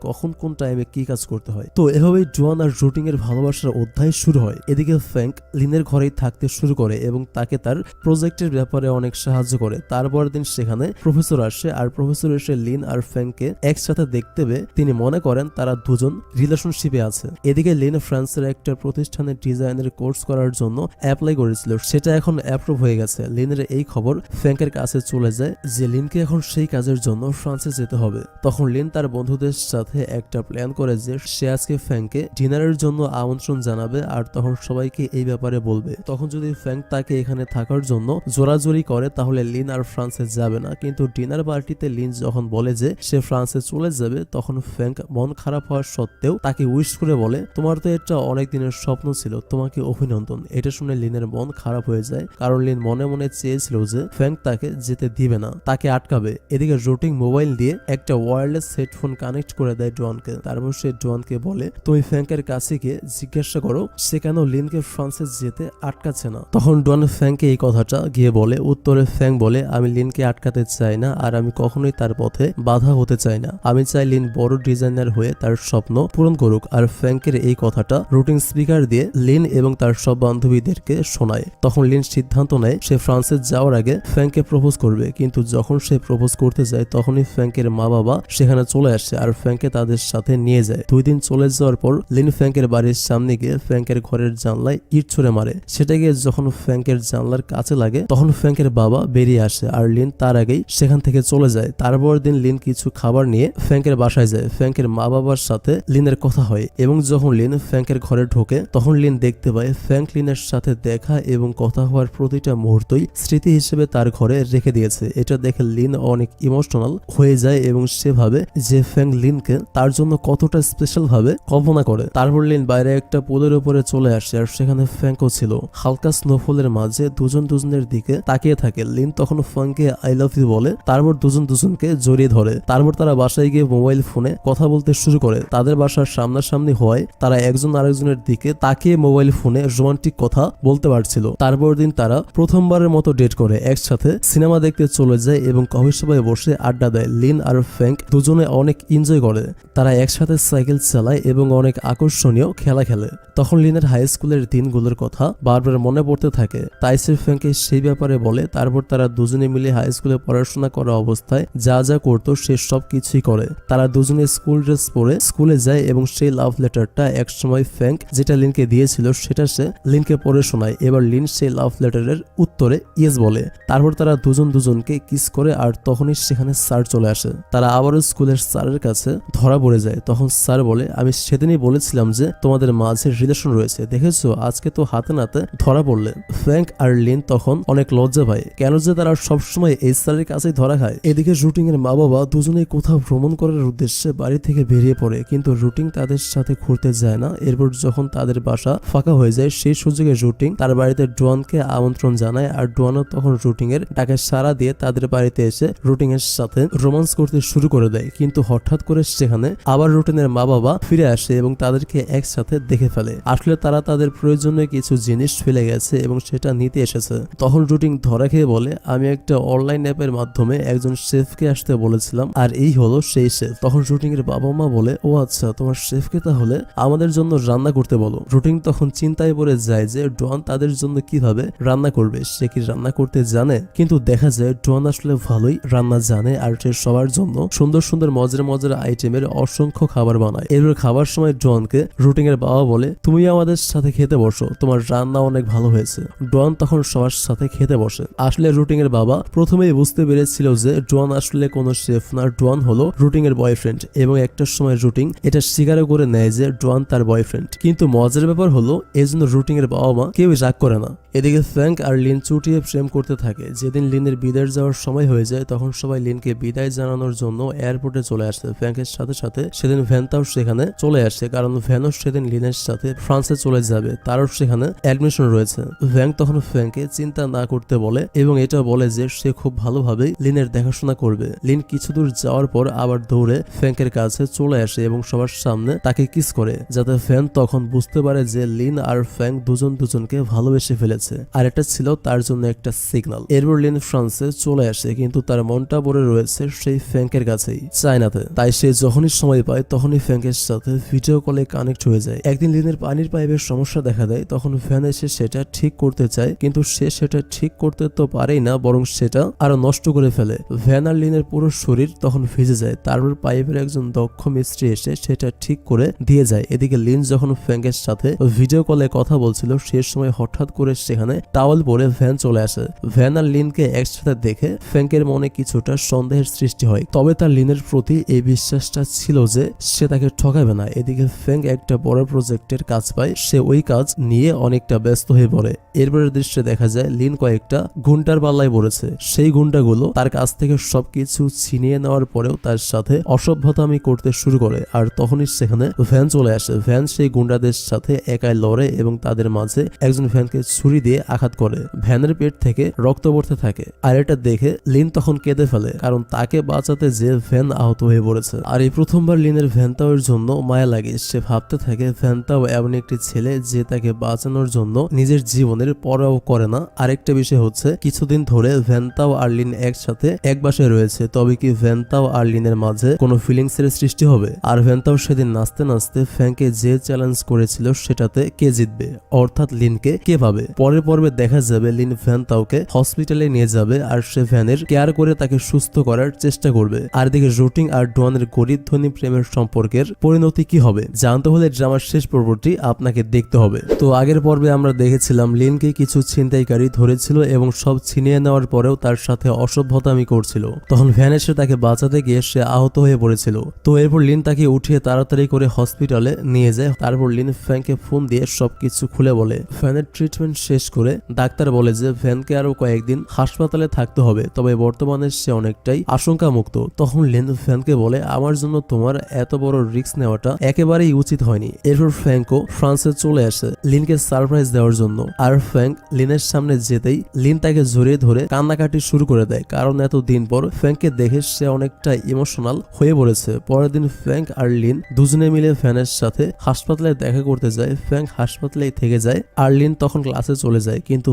কখন কোন টাইমে কি কাজ করতে হয়। তো এভাবেই ডোয়ান আর রুটিং এর ভালোবাসার অধ্যায় শুরু হয়। এদিকে ফ্যাংক লিনের ঘরেই থাকতে শুরু করে এবং তাকে তার প্রজেক্টের ব্যাপারে অনেক সাহায্য করে। তারপর দিন সেখানে প্রফেসর আসে, আর প্রফেসর এসে লিন আর ফ্যাংকে একসাথে দেখতে পেয়ে তিনি মনে করেন তারা দুজন রিলেশনশিপে আছে। এদিকে লিন ফ্রান্সের একটা প্রতিষ্ঠানে ডিজাইনের কোর্স করার জন্য অ্যাপ্লাই করেছিল, সেটা এখন অ্যাপ্রুভ হয়ে গেছে। লিনের এই খবর ফ্যাংকের কাছে চলে যায় যে লিনকে এখন সেই কাজের জন্য ফ্রান্সে যেতে হবে। তখন লিন তার বন্ধুদের সাথে একটা প্ল্যান করে যে সে আজকে ফ্যাংকে ডিনারের জন্য আমন্ত্রণ জানাবে, আর তখন সবাইকে এই ব্যাপারে বলবে। তখন যদি ফ্যাংক তাকে এখানে থাকার জন্য জোরাজোরি করে, তাহলে লিন আর ফ্রান্সে যাবে না। কিন্তু ডিনার পার্টিতে লিন যখন বলে যে সে ফ্রান্সে চলে যাবে, তখন ফ্যাংক মন খারাপ হওয়ার সত্ত্বেও তাকে উইশ করে বলে, তোমার তো এটা অনেক দিনের স্বপ্ন ছিল, তোমাকে অভিনন্দন। এটা শুনে লিনের মন খারাপ হয়ে যায়, কারণ লিন মনে মনে চেয়েছিল যে ফ্যাংক তাকে যেতে দিবে না, তাকে আটকাবে। এদিকে রুটিং মোবাইল দিয়ে একটা ওয়্যারলেস হেডফোন কানেক্ট করে দেয় ডোয়ানকে। তারপর সে ডোয়ানকে বলে, তুমি ফ্যাংকের কাছে গিয়ে জিজ্ঞাসা করো সে কেন লিনকে ফ্রান্সে যেতে আটকাচ্ছে না। তখন ডোয়ান ফ্যাংকে এই কথাটা গিয়ে বলে। উত্তরে ফ্যাংক বলে, আমি লিনকে আটকাতে চাই না, আর আমি কখনোই তার পথে বাধা হতে চাই না। আমি চাই লিন বড় ডিজাইনার হয়ে তার স্বপ্ন পূরণ করুক। আর ফ্যাংকের এই কথাটা রুটিং স্পিকার দিয়ে লিন এবং তার সব বান্ধবীদেরকে শোনায়। তখন লিন সিদ্ধান্ত নেয় সে ফ্রান্সে যাওয়ার আগে ফ্যাংকে প্রপোজ করবে। কিন্তু যখন সে প্রপোজ করতে যায়, তখনই ফ্যাংকের মা বাবা সেখানে চলে আসে, আর ফ্যাংকে তাদের সাথে নিয়ে যায়। 2 দিন চলে যাওয়ার পর লিন ফ্যাংকের বাড়ির সামনে গিয়ে ফ্যাংকের ঘরের জানলায় ইট ছুঁড়ে মারে। সেটা গিয়ে যখন ফ্যাংকের জানলার কাছে লাগে, তখন ফ্যাংকের বাবা বেরিয়ে আসে, আর লিন তার আগেই সেখান থেকে চলে যায়। তারপর দিন লিন কিছু খাবার নিয়ে ফ্যাংকের বাসায় যায়। ফ্যাংকের মা বাবার সাথে লিনের কথা হয়, এবং যখন লিন ফ্যাংকের ঘরে ঢোকে, তখন লিন দেখতে পায় ফ্যাংক লিনের সাথে দেখা এবং কথা হওয়ার প্রতিটা মুহূর্তই স্মৃতি হিসেবে তার ঘরে রেখে দিয়েছে। এটা দেখে লিন অনেক ইমোশনাল হয়ে যায় এবং সে ভাবে যে ফ্যাং লিনকে তার জন্য কতটা স্পেশাল ভাবে কল্পনা করে। তারপর লিন বাইরে একটা পুলের উপরে চলে আসে আর সেখানে ফ্যাংকও ছিল। হালকা স্নোফলের মাঝে দুজন দুজনের দিকে তাকিয়ে থাকে। লিন তখন ফ্যাংকে আই লাভ ইউ বলে, তারপর দুজন দুজনকে জড়িয়ে ধরে। তারপর তারা বাসায় গিয়ে মোবাইল ফোনে কথা বলতে শুরু করে। তাদের বাসার সামনাসামনি হওয়ায় তারা একজন আরেকজনের দিকে তাকিয়ে মোবাইল ফোনে রোমান্টিক কথা বলতে পারছিল। তারপর দিন তারা প্রথমবারের মতো ডেট করে একসাথে সিনেমা দেখতে চলে যায় এবং কফি শপে বসে আড্ডা দেয়। লিন আর ফ্যাংক দুজনে অনেক এনজয় করে। তারা একসাথে সাইকেল চালায় এবং অনেক আকর্ষণীয় খেলা খেলে। তখন লিনের হাই স্কুলের দিনগুলোর কথা বারবার মনে পড়তে থাকে, তাই সে ফ্যাংকে সেই ব্যাপারে বলে। তারপর তারা দুজনে মিলে হাই স্কুলে পড়াশোনা করা অবস্থায় যা যা করতো সে সব কিছুই করে। তারা দুজনে স্কুল ড্রেস পরে স্কুলে যায় এবং সেই লাভ লেটারটা একসময় ফ্যাংক যেটা লিনকে দিয়েছিল সেটা সে লিনকে পড়ে শোনায়। এবার লিন সেই লাভ লেটারের উত্তরে ইয়েস বলে। তারপর তারা দুজন দুজনকে কিস করে আর তখনই সেখানে স্যার চলে আসে। তারা আবারও স্কুলের স্যারের কাছে ধরা পড়ে যায়। তখন স্যার বলে, আমি সেদিনই বলেছিলাম যে তোমাদের মাঝে রিলেশন রয়েছে, দেখেছো আজকে তো হাতে নাতে ধরা পড়লে। ফ্র্যাঙ্ক আর লিন তখন অনেক লজ্জা পায়, কেন যে তারা সবসময় এই স্যারের কাছেই ধরা খায়। এদিকে রুটিং এর মা বাবা দুজনেই কোথাও ভ্রমণ করার উদ্দেশ্যে বাড়ি থেকে বেরিয়ে পড়ে, কিন্তু রুটিং তাদের সাথে ঘুরতে যায় না। এরপর যখন তাদের বাসা ফাঁকা হয়ে যায় সেই সুযোগে রুটিং তার বাড়িতে ডোয়ানকে আমন্ত্রণ জানায় আর ডোয়ানও তখন রুটিং এর ডাকে সাড়া দিয়ে তাদের বাড়িতে এসে রুটিং এর সাথে রোমান্স করতে শুরু করে দেয়। কিন্তু হঠাৎ করে সেখানে আবার রুটিনের মা বাবা ফিরে আসে এবং তাদেরকে একসাথে দেখে ফেলে। আসলে তারা তাদের প্রয়োজনীয় কিছু জিনিস ফেলে গেছে এবং সেটা নিতে এসেছে। তখন রুটিং ধরা খেয়ে বলে, আমি একটা অনলাইন অ্যাপের মাধ্যমে একজন শেফকে আসতে বলেছিলাম আর এই হলো সেই শেফ। তখন রুটিং এর বাবা মা বলে, ও আচ্ছা তোমার শেফকে তাহলে আমাদের জন্য রান্না করতে বলো। রুটিং তখন চিন্তায় পড়ে যায় যে ডোয়ান তাদের জন্য কিভাবে রান্না করবে, সে কি রান্না করতে জানে? কিন্তু দেখা যায় ডোয়ান আসলে ভালোই রান্না জানে আর সে সবার জন্য সুন্দর সুন্দর মজার মজার আইটেমের অসংখ্য খাবার বানায়। এরপর খাবার সময় ডোয়ানকে রুটিং এর বাবা বলে, তুমি আমাদের সাথে খেতে বসো, তোমার রান্না অনেক ভালো হয়েছে। ডোয়ান তখন সবার সাথে খেতে বসে। আসলে রুটিং এর বাবা প্রথমেই বুঝতে পেরেছিল যে ডোয়ান আসলে কোনো শেফ না, ডোয়ান হলো রুটিং এর বয়ফ্রেন্ড এবং একটা সময় রুটিং এটা স্বীকারও করে নেয় যে ডোয়ান তার বয়ফ্রেন্ড। কিন্তু মজার ব্যাপার হলো এজন্য রুটিং এর বাবা মা কেউই রাগ করে না। এদিকে ফ্র্যাঙ্ক আর লিন চুটিয়ে প্রেম করতে থাকে। যেদিন লিনের বিদায় যাওয়ার সময় হয়ে যায় তখন সবাই লিনকে বিদায় জানানোর জন্য এয়ারপোর্টে চলে আসে। ফ্র্যাঙ্কের সাথে সাথে সেদিন ভ্যানটাও সেখানে চলে আসে, কারণ ভ্যানও সেদিন লিনের সাথে ফ্রান্সে চলে যাবে, তারও সেখানে অ্যাডমিশন রয়েছে। ফ্র্যাঙ্ক তখন ফ্র্যাঙ্ককে চিন্তা না করতে বলে এবং এটা বলে যে সে খুব ভালোভাবেই লিনের দেখাশোনা করবে। লিন কিছু দূর যাওয়ার পর আবার দৌড়ে ফ্র্যাঙ্কের কাছে চলে আসে এবং সবার সামনে তাকে কিস করে, যাতে ফ্যান তখন বুঝতে পারে যে লিন আর ফ্র্যাঙ্ক দুজন দুজনকে ভালোবেসে ফেলেছে আর এটা ছিল তার জন্য একটা সিগন্যাল। এরপর লিন ফ্রান্সে চলে আসে, কিন্তু তার মনটা পড়ে রয়েছে সেই ফ্র্যাঙ্কের কাছেই, চায়নাতে। তাই সে যখনই সময় পায় তখনই ফ্র্যাঙ্কের সাথে ভিডিও কলে কানেক্ট হয়ে যায়। একদিন লিনের পানির পাইপের সমস্যা দেখা দেয়, তখন ফ্যান এসে সেটা ঠিক করতে চায়, কিন্তু সে সেটা ঠিক করতে তো পারেই না, বরং সেটা আরো নষ্ট করে ফেলে। ভ্যান আর লিনের পুরো শরীর তখন ভিজে যায়। তারপর পাইপের একজন দক্ষ মিস্ত্রি এসে সেটা ঠিক করে দিয়ে যায়। এদিকে লিন যখন ফ্র্যাঙ্কের সাথে ভিডিও কলে কথা বলছিল সে সময় হঠাৎ করে সেখানে টাওয়াল পরে ভ্যান চলে আসে। ভ্যান আর লিনকে একসাথে দেখে ফ্র্যাঙ্কের মনে কিছুটা সন্দেহের সৃষ্টি হয়, তবে তার লিনের প্রতি এই বিশ্বাসটা ছিল যে সে তাকে ঠকাবে না। এদিকে ফ্র্যাঙ্ক একটা বড় প্রজেক্টের কাজ পায়, সে ওই কাজ নিয়ে অনেকটা ব্যস্ত হয়ে পড়ে। এরপরের দৃশ্যে দেখা যায় লিন কয়েকটা গুন্ডার পাল্লায় পড়েছে। সেই গুন্ডাগুলো তার কাছ থেকে সবকিছু ছিনিয়ে নেওয়ার পরেও তার সাথে অসভ্যতামি করতে শুরু করে আর তখনই সেখানে ভ্যান চলে আসে। ভ্যান সেই গুন্ডাদের সাথে একাই লড়ে এবং তাদের মাঝে একজন ভ্যানকে ছুরি দিয়ে আঘাত করে। ভ্যানের পেট থেকে রক্ত পড়তে থাকে আর এটা দেখে লিন তখন কেঁদে ফেলে, কারণ তাকে বাঁচাতে যে ভ্যান আহত হয়ে পড়েছে। আর এই প্রথমবার লিনের ভ্যানটাওয়ের জন্য মায়া লাগে। সে ভাবতে থাকে ভ্যানটাও এমন একটি ছেলে যে তাকে বাঁচানোর জন্য নিজের জীবনের পরোয়া করে না। আরেকটা বিষয় হচ্ছে কিছুদিন ধরে ভ্যানটাও আর লিন একসাথে এক বাসায় রয়েছে, তবে কি ভ্যানটাও আর লিনের মাঝে কোনো ফিলিংস এর সৃষ্টি হবে? আর ভ্যানটাও সেদিন নাচতে নাচতে ফ্র্যাঙ্ককে যে চ্যালেঞ্জ করেছিল সেটাতে কে জিতবে, অর্থাৎ লিনকে কে পাবে? পরের পর্বে দেখা যাবে লিন ভ্যানটাওকে হসপিটালে নিয়ে যাবে আর সে ভ্যানের কেয়ার করে তাকে সুস্থ করার চেষ্টা করবে। আর দিকে রুটিং আর ডোয়ানের গরিব ধনী প্রেমের সম্পর্কের পরিণতি কি হবে জানতে হলে ড্রামার শেষ পর্বটি আপনাকে দেখতে হবে। তো আগের পর্বে আমরা দেখেছিলাম লিনকে কিছু ছিনতাইকারী ধরেছিল এবং সব ছিনিয়ে নেওয়ার পরেও তার সাথে অসভ্যতামি করছিল। তখন ভ্যান এসে তাকে বাঁচাতে গিয়ে সে আহত হয়ে পড়েছিল। তো এরপর লিন তাকে উঠিয়ে তাড়াতাড়ি করে হসপিটালে নিয়ে যায়। তারপর লিন ফ্র্যাঙ্ককে ফোন দিয়ে সবকিছু খুলে বলে। ভ্যানের ট্রিটমেন্ট শেষ করে ডাক্তার বলে যে ভ্যানকে আরো কয়েকদিন হাসপাতালে হাসপাতালে থাকতে হবে, তবে বর্তমানে সে অনেকটাই আশঙ্কা মুক্ত। তখন লিন ফ্যাংকে বলে, আমার জন্য তোমার এত বড় রিস্ক নেওয়াটা একেবারেই উচিত হয়নি। এরপর ফ্যাংকও ফ্রান্সে চলে আসে লিনকে সারপ্রাইজ দেওয়ার জন্য। আর ফ্যাংক লিনের সামনে যেতেই লিন তাকে জড়িয়ে ধরে কান্নাকাটি শুরু করে দেয়, কারণ এতদিন পর ফ্যাংককে দেখে সে অনেকটা ইমোশনাল হয়ে পড়েছে। পরের দিন ফ্যাংক আর লিন দুজনে মিলে ফ্যানের সাথে হাসপাতালে দেখা করতে যায়। ফ্যাংক হাসপাতালেই থেকে যায় আর লিন তখন ক্লাসে চলে যায়, কিন্তু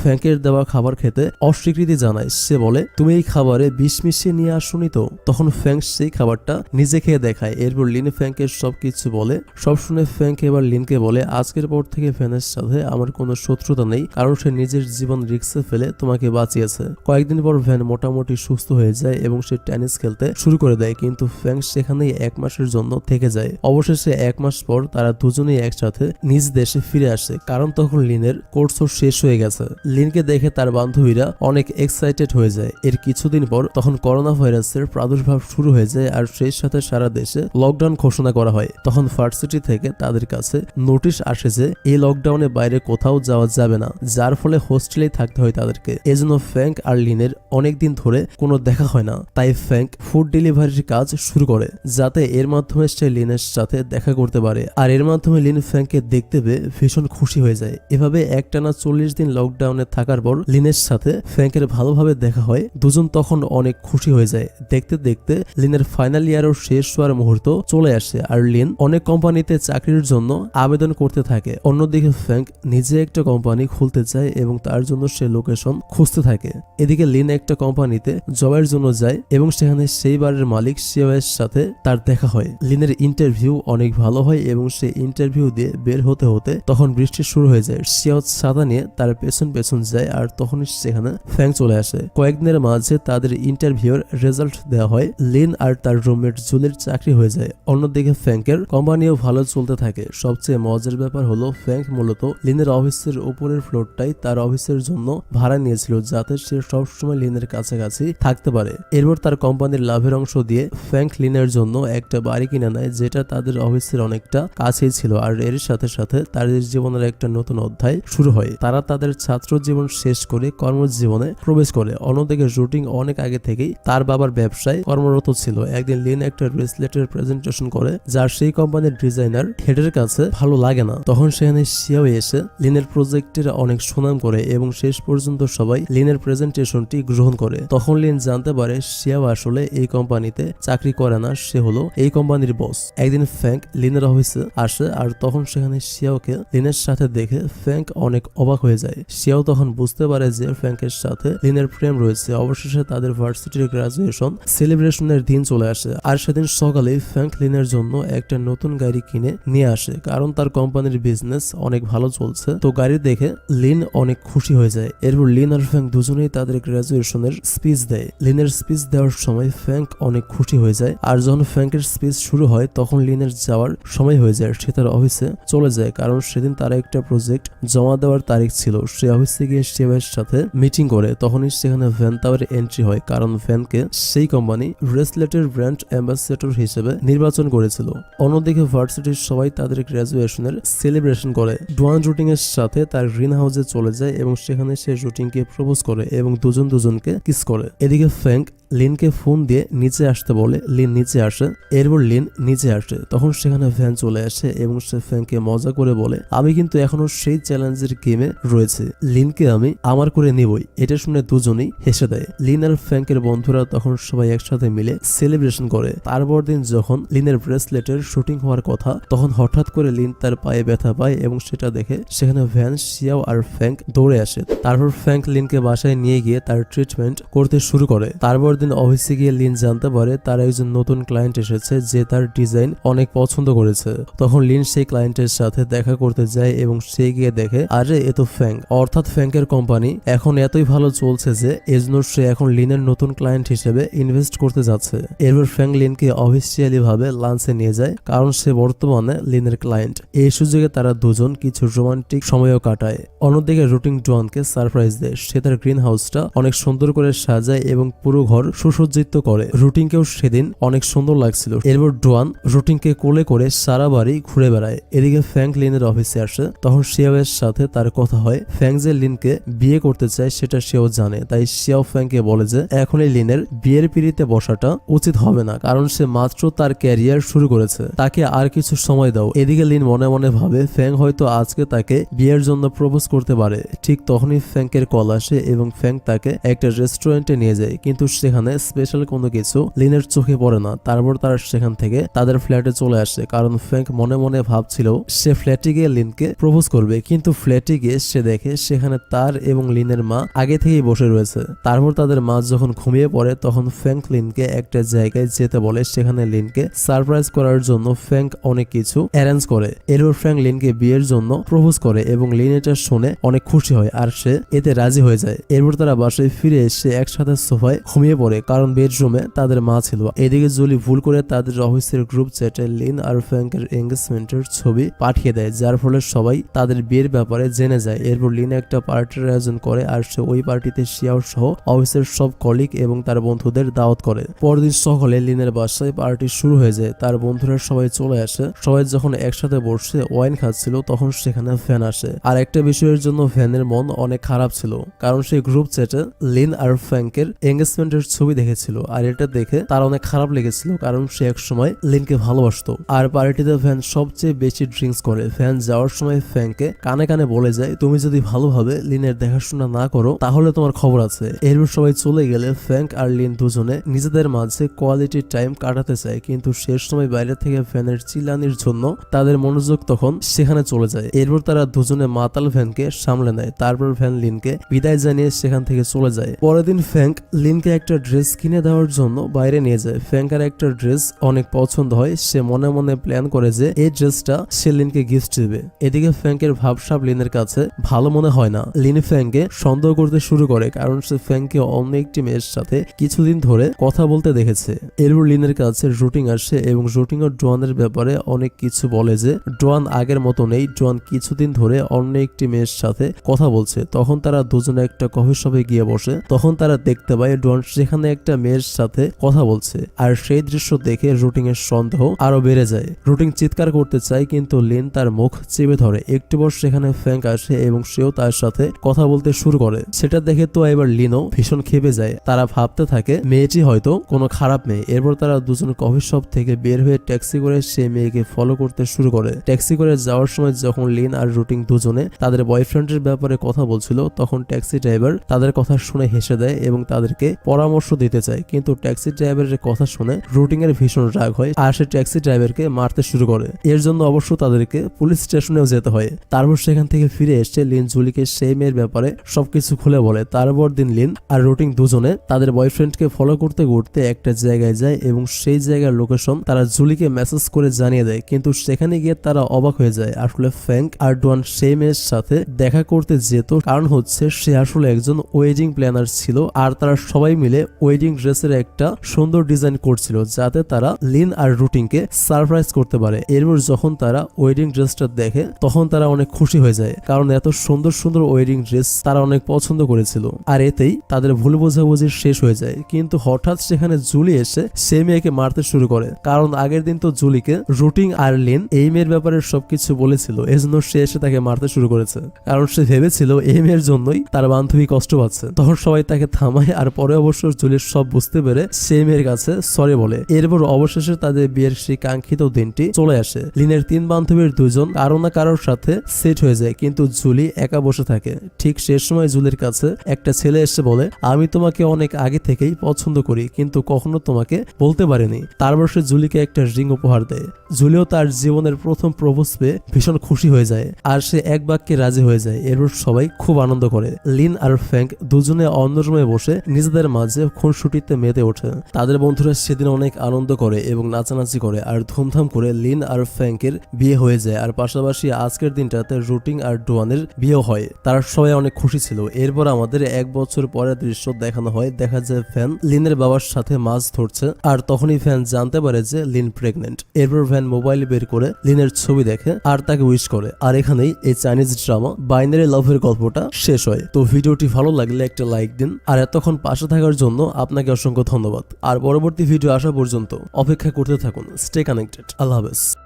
ফ্যাংকের দেওয়া খাবার খেতে অস্বীকৃতি জানায়। সে বলে, তুমি এই খাবারে বিষ মিশিয়ে নিয়ে আসুনি তো? তখন ফ্যাংক সেই খাবারটা নিজে খেয়ে দেখায়। এরপর লিন ফ্যাংকের সবকিছু বলে। সব শুনে ফ্যাংক এবার লিনকে বলে, আজকের পর থেকে ফ্যানের সাথে আমার কোনো শত্রুতা নেই, কারণ সে নিজের জীবন রিস্কে ফেলে তোমাকে বাঁচিয়েছে। কয়েকদিন পর ভ্যান মোটামুটি সুস্থ হয়ে যায় এবং সে টেনিস খেলতে শুরু করে দেয়, কিন্তু ফ্যাংক সেখানেই 1 মাসের জন্য থেকে যায়। অবশেষে 1 মাস পর তারা দুজনেই একসাথে নিজ দেশে ফিরে আসে, কারণ তখন লিনের কোর্সও শেষ হয়ে গেছে। লিনকে দেখে তার বান্ধবীরা অনেক এক্সাইটেড হয়ে যায়। এর কিছুদিন পর তখন করোনা ভাইরাসের প্রাদুর্ভাব শুরু হয়ে যায় আর সেই সাথে সারা দেশে লকডাউন ঘোষণা করা হয়। তখন ভার্সিটি থেকে তাদের কাছে নোটিশ আসে যে এই লকডাউনে বাইরে কোথাও যাওয়া যাবে না, যার ফলে হোস্টেলেই থাকতে হয় তাদেরকে। এজন্য ফ্যাংক আর লিনের অনেকদিন ধরে কোনো দেখা হয় না। তাই ফ্যাংক ফুড ডেলিভারির কাজ শুরু করে, যাতে এর মাধ্যমে সে লিনের সাথে দেখা করতে পারে। আর এর মাধ্যমে লিন ফ্যাংককে দেখতে পেয়ে ভীষণ খুশি হয়ে যায়। এভাবে একটানা 40 দিন লকডাউনে থাকার পর লিনের সাথে ফ্যাংকের ভালোভাবে দেখা হয়। দুজন তখন অনেক খুশি হয়ে যায়। দেখতে দেখতে লিনের ফাইনাল ইয়ারও শেষ হওয়ার মুহূর্ত চলে আসে আর লিন অনেক কোম্পানিতে চাকরির জন্য আবেদন করতে থাকে। অন্যদিকে ফ্যাংক নিজে একটা কোম্পানি খুলতে চায় এবং তার জন্য সে লোকেশন খুঁজতে থাকে। এদিকে লিন একটা কোম্পানিতে জবের জন্য যায় এবং সেখানে সেই বারের মালিক শিয়াওয়ের সাথে তার দেখা হয়। লিনের ইন্টারভিউ অনেক ভালো হয় এবং সে ইন্টারভিউ দিয়ে বের হতে হতে তখন বৃষ্টি শুরু হয়ে যায়। শিয়াও ছাতা নিয়ে তার পেছন পেছন যায় আর তখনই সেখানে ফ্যাংক চলে আসে। কয়েকদিনের মাঝে তাদের ইন্টারভিউর রেজাল্ট দেওয়া হয়। লিন আর তার রুমমেট জুলির চাকরি হয়ে যায়। অন্যদিকে ফ্যাংকের কোম্পানিও ভালো চলতে থাকে। সবচেয়ে মজার ব্যাপার হলো ফ্যাংক মূলত লিনের অফিসের উপরের ফ্লোরটাই তার অফিসের জন্য ভাড়া নিয়েছিল, যাতে সে সবসময় লিনের কাছাকাছি থাকতে পারে। এরপর তার কোম্পানির লাভের অংশ দিয়ে ফ্যাংক লিনের জন্য একটা বাড়ি কিনে নেয়, যেটা তাদের অফিসের অনেকটা কাছেই ছিল। আর এর সাথে সাথে তাদের জীবনের একটা নতুন অধ্যায় শুরু হয়। তারা তাদের ছাত্র জীবন শেষ করে কর্মজীবনে প্রবেশ করে। অন্যদিকে শুটিং অনেক আগে থেকেই তার বাবার ব্যবসায় কর্মরত ছিল। একদিন লিন একটা ব্রেসলেটের প্রেজেন্টেশন করে, যার সেই কোম্পানির ডিজাইনার হেডের কাছে ভালো লাগে না। তখন সেখানে শিয়াও এসে লিনের প্রজেক্টের অনেক সুনাম করে এবং শেষ পর্যন্ত সবাই লিনের প্রেজেন্টেশনটি গ্রহণ করে। তখন লিন জানতে পারে শিয়াও আসলে এই কোম্পানিতে চাকরি করে না, সে হলো এই কোম্পানির বস। একদিন ফ্যাংক লিনের অফিসে আসে আর তখন সেখানে শিয়াওকে লিনের সাথে দেখে ফ্যাংক অনেক অবাক হয়ে যায়। শিয়াও তখন বুঝতে পারে যে ফ্যাংকের সাথে লিনের প্রেম রয়েছে। অবশেষে তাদের ভার্সিটির গ্রাজুয়েশন সেলিব্রেশনের দিন চলে আসে আর সেদিন সকালে ফ্যাংক লিনের জন্য একটা নতুন গাড়ি কিনে নিয়ে আসে, কারণ তার কোম্পানির বিজনেস অনেক ভালো চলছে। তো গাড়ি দেখে লিন অনেক খুশি হয়ে যায়। এরপর লিন আর ফ্যাংক দুজনেই তাদের গ্রাজুয়েশনের স্পিচ দেয়। লিনের স্পিচ দেওয়ার সময় ফ্যাংক অনেক খুশি হয়ে যায় আর যখন ফ্যাংকের স্পিচ শুরু হয় তখন লিনের যাওয়ার সময় হয়ে যায়। সে তার অফিসে চলে যায়, কারণ সেদিন তার একটা প্রজেক্ট জমা দেওয়ার তারিখ ছিল। সে অফিসে গিয়ে শিয়াওয়ের সাথে মিটিং করে। তখনই সেখানে ভ্যান তাওয়ার এন্ট্রি হয়, কারণ ভ্যানকে সেই কোম্পানি ব্রেসলেটের ব্র্যান্ড অ্যাম্বাসেডর হিসেবে নির্বাচন করেছিল। অন্যদিকে ভার্সিটির সবাই তাদের গ্রাজুয়েশনের সেলিব্রেশন করে। ডুয়ান রুটিং এর সাথে তার গ্রিন হাউসে চলে যায় এবং সেখানে সে রুটিংকে প্রপোজ করে এবং দুজনকে কিস করে। এদিকে ফ্যাংক লিনকে ফোন দিয়ে নিচে আসতে বলে। লিন নিচে আসে। এরপর লিন নিচে আসে। তখন সেখানে ভ্যান চলে আসে এবং সে ফ্যাংকে মজা করে বলে, আমি কিন্তু এখনো সেই চ্যালেঞ্জের গেমে রয়েছে, লিনকে আমি আমার করে নিবই। এটা শুনে দুজনেই হেসে দেয়। লিন আর ফ্যাংকের বন্ধুরা তখন সবাই একসাথে মিলে সেলিব্রেশন করে। তারপর দিন যখন লিনের ব্রেসলেটের শুটিং হওয়ার কথা, তখন হঠাৎ করে লিন তার পায়ে ব্যথা পায় এবং সেটা দেখে সেখানে ভ্যান, শিয়াও আর ফ্যাংক দৌড়ে আসে। তারপর ফ্যাংক লিনকে বাসায় নিয়ে গিয়ে তার ট্রিটমেন্ট করতে শুরু করে। তারপর দিন অফিসে গিয়ে লিন জানতে পারে তার একজন নতুন ক্লায়েন্ট এসেছে যে তার ডিজাইন অনেক পছন্দ করেছে। তখন লিন সেই ক্লায়েন্টের সাথে দেখা করতে যায় এবং সে গিয়ে দেখে আরে এ তো ফ্যাংক, অর্থাৎ ফ্যাংকের কোম্পানি এখন এতই ভালো চলছে যে এজন্য সে এখন লিনের নতুন ক্লায়েন্ট হিসেবে ইনভেস্ট করতে যাচ্ছে। এরপর ফ্যাংক লিনকে অফিসিয়ালি ভাবে লাঞ্চে নিয়ে যায়, কারণ সে বর্তমানে লিনের ক্লায়েন্ট। এই সুযোগে তারা দুজন কিছু রোমান্টিক সময়ও কাটায়। অন্যদিকে রুটিং ডুয়ানকে সারপ্রাইজ দেয়। সে তার গ্রিন হাউসটা অনেক সুন্দর করে সাজায় এবং পুরো ঘর সুসজ্জিত করে। রুটিংকেও সেদিন অনেক সুন্দর লাগছিল। এরপর ডুয়ান রুটিংকে কোলে করে সারা বাড়ি ঘুরে বেড়ায়। এদিকে ফ্যাংক লিনের অফিসে আসে। তখন শিয়াওয়ের সাথে তার কথা হয়। ফ্যাংক যে লিনকে বিয়ে করতে চায় সেটা সেও সেও জানে, তাই সেও ফ্যাংকে বলে যে এখনই লিনের বিয়ের পিড়িতে বসাটা উচিত হবে না, কারণ সে মাত্র তার ক্যারিয়ার শুরু করেছে, তাকে আর কিছু সময় দাও। এদিকে লিন মনে মনে ভাবে ফ্যাং হয়তো আজকে তাকে বিয়ের জন্য প্রপোজ করতে পারে। ঠিক তখনই ফ্যাংকের কল আসে এবং ফ্যাং তাকে একটা রেস্টুরেন্টে নিয়ে যায়, কিন্তু সেখানে স্পেশাল কোনো কিছু লিনের চোখে পড়ে না। তারপর তারা সেখান থেকে তাদের ফ্ল্যাটে চলে আসে, কারণ ফ্যাংক মনে মনে ভাবছিল সে ফ্ল্যাটে গিয়ে লিনকে প্রপোজ করবে, কিন্তু ফ্ল্যাটে গিয়ে সে দেখে সেখানে তার এবং লিনের মা আগে থেকেই বসে রয়েছে। তারপর তাদের মা যখন ঘুমিয়ে পড়ে তখন ফ্যাংক লিনকে একটা জায়গায় যেতে বলে, সেখানে লিনকে সারপ্রাইজ করার জন্য ফ্যাংক অনেক কিছু অ্যারেঞ্জ করে। এরপর ফ্যাংক লিনকে বিয়ের জন্য প্রপোজ করে এবং লিন এটা শুনে অনেক খুশি হয় আর সে এতে রাজি হয়ে যায়। এরপর তারা বাসায় ফিরে এসে একসাথে সোফায় ঘুমিয়ে পড়ে, কারণ বেডরুমে তাদের মা ছিল। এদিকে জুলি ভুল করে তাদের অফিসের গ্রুপ চ্যাটে লিন আর ফ্যাংকের এঙ্গেজমেন্টের ছবি পাঠিয়ে দেয়, যার ফলে সবাই তাদের বিয়ের ব্যাপারে জেনে যায়। এরপর লিন একটা পার্টির আয়োজন করে আর সে ওই পার্টিতে শিয়াও সহ অফিসের সব কলিগ এবং তার বন্ধুদের দাওয়াত করে। পরদিন সকালে লিনের বাসায় পার্টি শুরু হয়ে যায়, তার বন্ধুরা সবাই চলে আসে। সবাই যখন একসাথে বসে ওয়াইন খাচ্ছিল তখন সেখানে ফ্যান আসে, আর একটা বিষয়ের জন্য ফ্যানের মন অনেক খারাপ ছিল, কারণ সেই গ্রুপ চ্যাটে লিন আর ফ্যাংকের এঙ্গেজমেন্টের ছবি দেখেছিল আর এটা দেখে তার অনেক খারাপ লেগেছিল, কারণ সে এক সময় লিনকে ভালোবাসতো। আর পার্টিতে ফ্যান সবচেয়ে বেশি ড্রিঙ্কস করে। ফ্যান যাওয়ার সময় ফ্যাংকে কানে কানে বলে যায়, তুমি যদি ভালোভাবে লিনের দেখাশোনা না করো তাহলে তোমার খবর আছে। এরপর সবাই চলে গেলে ফ্যাংক আর লিন দুজনে নিজেদের মাঝে কোয়ালিটি টাইম কাটাতে চায়, কিন্তু শেষ সময় বাইরে থেকে ফ্যানের চিল্লানির জন্য তাদের মনোযোগ তখন সেখানে চলে যায়। এরপর তারা দুজনে মাতাল ফ্যানকে সামলে নেয়। তারপর ফ্যান লিনকে বিদায় জানিয়ে সেখান থেকে চলে যায়। পরের দিন ফ্যাংক লিনকে একটা ড্রেস কিনে দেওয়ার জন্য বাইরে নিয়ে যায়। ফ্যাংকের একটা ড্রেস অনেক পছন্দ হয়, সে মনে মনে প্ল্যান করে যে এই ড্রেসটা সে লিনকে গিফট দেবে। এদিকে ফ্যাংকের ভাবসাব লিনের কাছে ভালো মনে হয় না। লিন ফ্যাংকে সন্দেহ করতে শুরু করে, কারণ সে ফ্যাংকে অন্য একটি মেয়ের সাথে কিছুদিন ধরে কথা বলতে দেখেছে। এরপর লিনের কাছে রুটিং আসে এবং রুটিং ও ডোয়ানের ব্যাপারে অনেক কিছু বলে যে ডোয়ান আগের মতো নেই, ডোয়ান কিছুদিন ধরে অন্য একটি মেয়ের সাথে কথা বলছে। তখন তারা দুজনে একটা কফি শপে গিয়ে বসে, তখন তারা দেখতে পায় ডোয়ান সেখানে একটা মেয়ের সাথে কথা বলছে, আর সেই দৃশ্য দেখে রুটিং এর সন্দেহ আরো বেড়ে যায়। রুটিং চিৎকার করতে চায়, কিন্তু লিন তার মুখ চেপে ধরে। একটু পর সেখানে ফ্যাংক আসে এবং সেও তার সাথে কথা বলতে শুরু করে। সেটা দেখে তো এবার লিনও ভীষণ খেপে যায়। তারা ভাবতে থাকে মেয়েটি হয়তো কোনো খারাপ মেয়ে। এরপর তারা দুজন কফি শপ থেকে বের হয়ে ট্যাক্সি করে সেই মেয়েকে ফলো করতে শুরু করে। ট্যাক্সি করে যাওয়ার সময় যখন লিন আর রুটিং দুজনে তাদের বয়ফ্রেন্ডের ব্যাপারে কথা বলছিল, তখন ট্যাক্সি ড্রাইভার তাদের কথা শুনে হেসে দেয় এবং তাদেরকে পরামর্শ দিতে চায়, কিন্তু ট্যাক্সি ড্রাইভারের কথা শুনে রুটিং এর ভীষণ রাগ হয় আর সে ট্যাক্সি ড্রাইভারকে মারতে শুরু করে। এর জন্য অবশ্য তাদেরকে পুলিশ স্টেশনেও যেতে হয়। তারপর সেখান থেকে ফিরে এসে লিন জুলিকে সেই মেয়ের ব্যাপারে সবকিছু খুলে বলে। তারপর দিন লিন আর রুটিং দুজনে তাদের বয়ফ্রেন্ডকে ফলো করতে করতে একটা জায়গায় যায় এবং সেই জায়গার লোকেশন তারা জুলিকে মেসেজ করে জানিয়ে দেয়, কিন্তু সেখানে গিয়ে তারা অবাক হয়ে যায়। আসলে ফ্যাংক আর ডোয়ান সেই মেয়ের সাথে দেখা করতে যেত, কারণ হচ্ছে সে আসলে একজন ওয়েডিং প্ল্যানার ছিল আর তারা সবাই মিলে ওয়েডিং ড্রেসের একটা সুন্দর ডিজাইন করছিল, যাতে তারা লিন আর রুটিংকে সারপ্রাইজ করতে পারে। এরপর যখন তারা ওয়েডিং ড্রেসটা দেখে তখন তারা অনেক খুশি হয়ে যায়, কারণ এত সুন্দর সুন্দর ওয়েডিং ড্রেস তারা অনেক পছন্দ করেছিল। আর এতেই তাদের ভুল বোঝাবুঝি শেষ হয়ে যায়। কিন্তু হঠাৎ সেখানে জুলি এসে সেই মেয়েকে মারতে শুরু করে, কারণ আগের দিন তো জুলিকে রুটিং আর লিন এই মেয়ের ব্যাপারে সবকিছু বলেছিল, এজন্য সে এসে তাকে মারতে শুরু করেছে, কারণ সে ভেবেছিল এই মেয়ের জন্যই তার বান্ধবী কষ্ট পাচ্ছে। তখন সবাই তাকে থামায় আর পরে অবশ্য জুলির সব বুঝতে পেরে সেই মেয়ের কাছে সরি বলে। এরপর অবশেষে তাদের বিয়ের সেই কাঙ্ক্ষিত দিনটি চলে আসে। লিনের তিন বান্ধবীর দুজন কারো না কারোর সাথে সেট হয়ে যায়, কিন্তু জুলি একা বসে থাকে। ঠিক শেষ সময় জুলির কাছে একটা ছেলে এসে বলে, আমি তোমাকে অনেক আগে থেকেই পছন্দ করি, কিন্তু কখনো তোমাকে বলতে পারিনি। তারপর সে জুলিকে একটা রিং উপহার দেয়। জুলিও তার জীবনের প্রথম প্রপোজ পেয়ে ভীষণ খুশি হয়ে যায় আর সে এক বাক্যে রাজি হয়ে যায়। এরপর সবাই খুব আনন্দ করে। লিন আর ফ্যাংক দুজনে অন্য রুমে বসে নিজেদের মাঝে খুনসুটিতে মেতে ওঠে। তাদের বন্ধুরা সেদিন অনেক আনন্দ করে এবং নাচানাচি করে আর ধুমধাম করে লিন আর ফ্যাংকের বিয়ে হয়ে যায়। আর পাশাপাশি আজকের দিনটাতে রুটিং আর ডোয়ানের বিয়ে হয়। তারা সবাই অনেক খুশি ছিল। এরপর আমাদের এক বছর পরের দৃশ্য দেখানো হয়। দেখা যায় ফ্যান লিনের বাবার সাথে মাছ ধরছে আর তখনই ফ্যান জানতে পারে যে লিন প্রেগনেন্ট। এরপর ফ্যান মোবাইল বের করে লিনের ছবি দেখে আর তাকে উইশ করে। আর এখানেই এই চাইনিজ ড্রামা বাইনারি লাভের গল্পটা শেষ হয়। তো ভিডিওটি ভালো লাগলে একটা লাইক দিন আর এতক্ষণ পাশে থাকার জন্য আপনাকে অসংখ্য ধন্যবাদ। আর পরবর্তী ভিডিও আসা পর্যন্ত অপেক্ষা করতে থাকুন। Stay connected. আল্লাহ হাফেজ।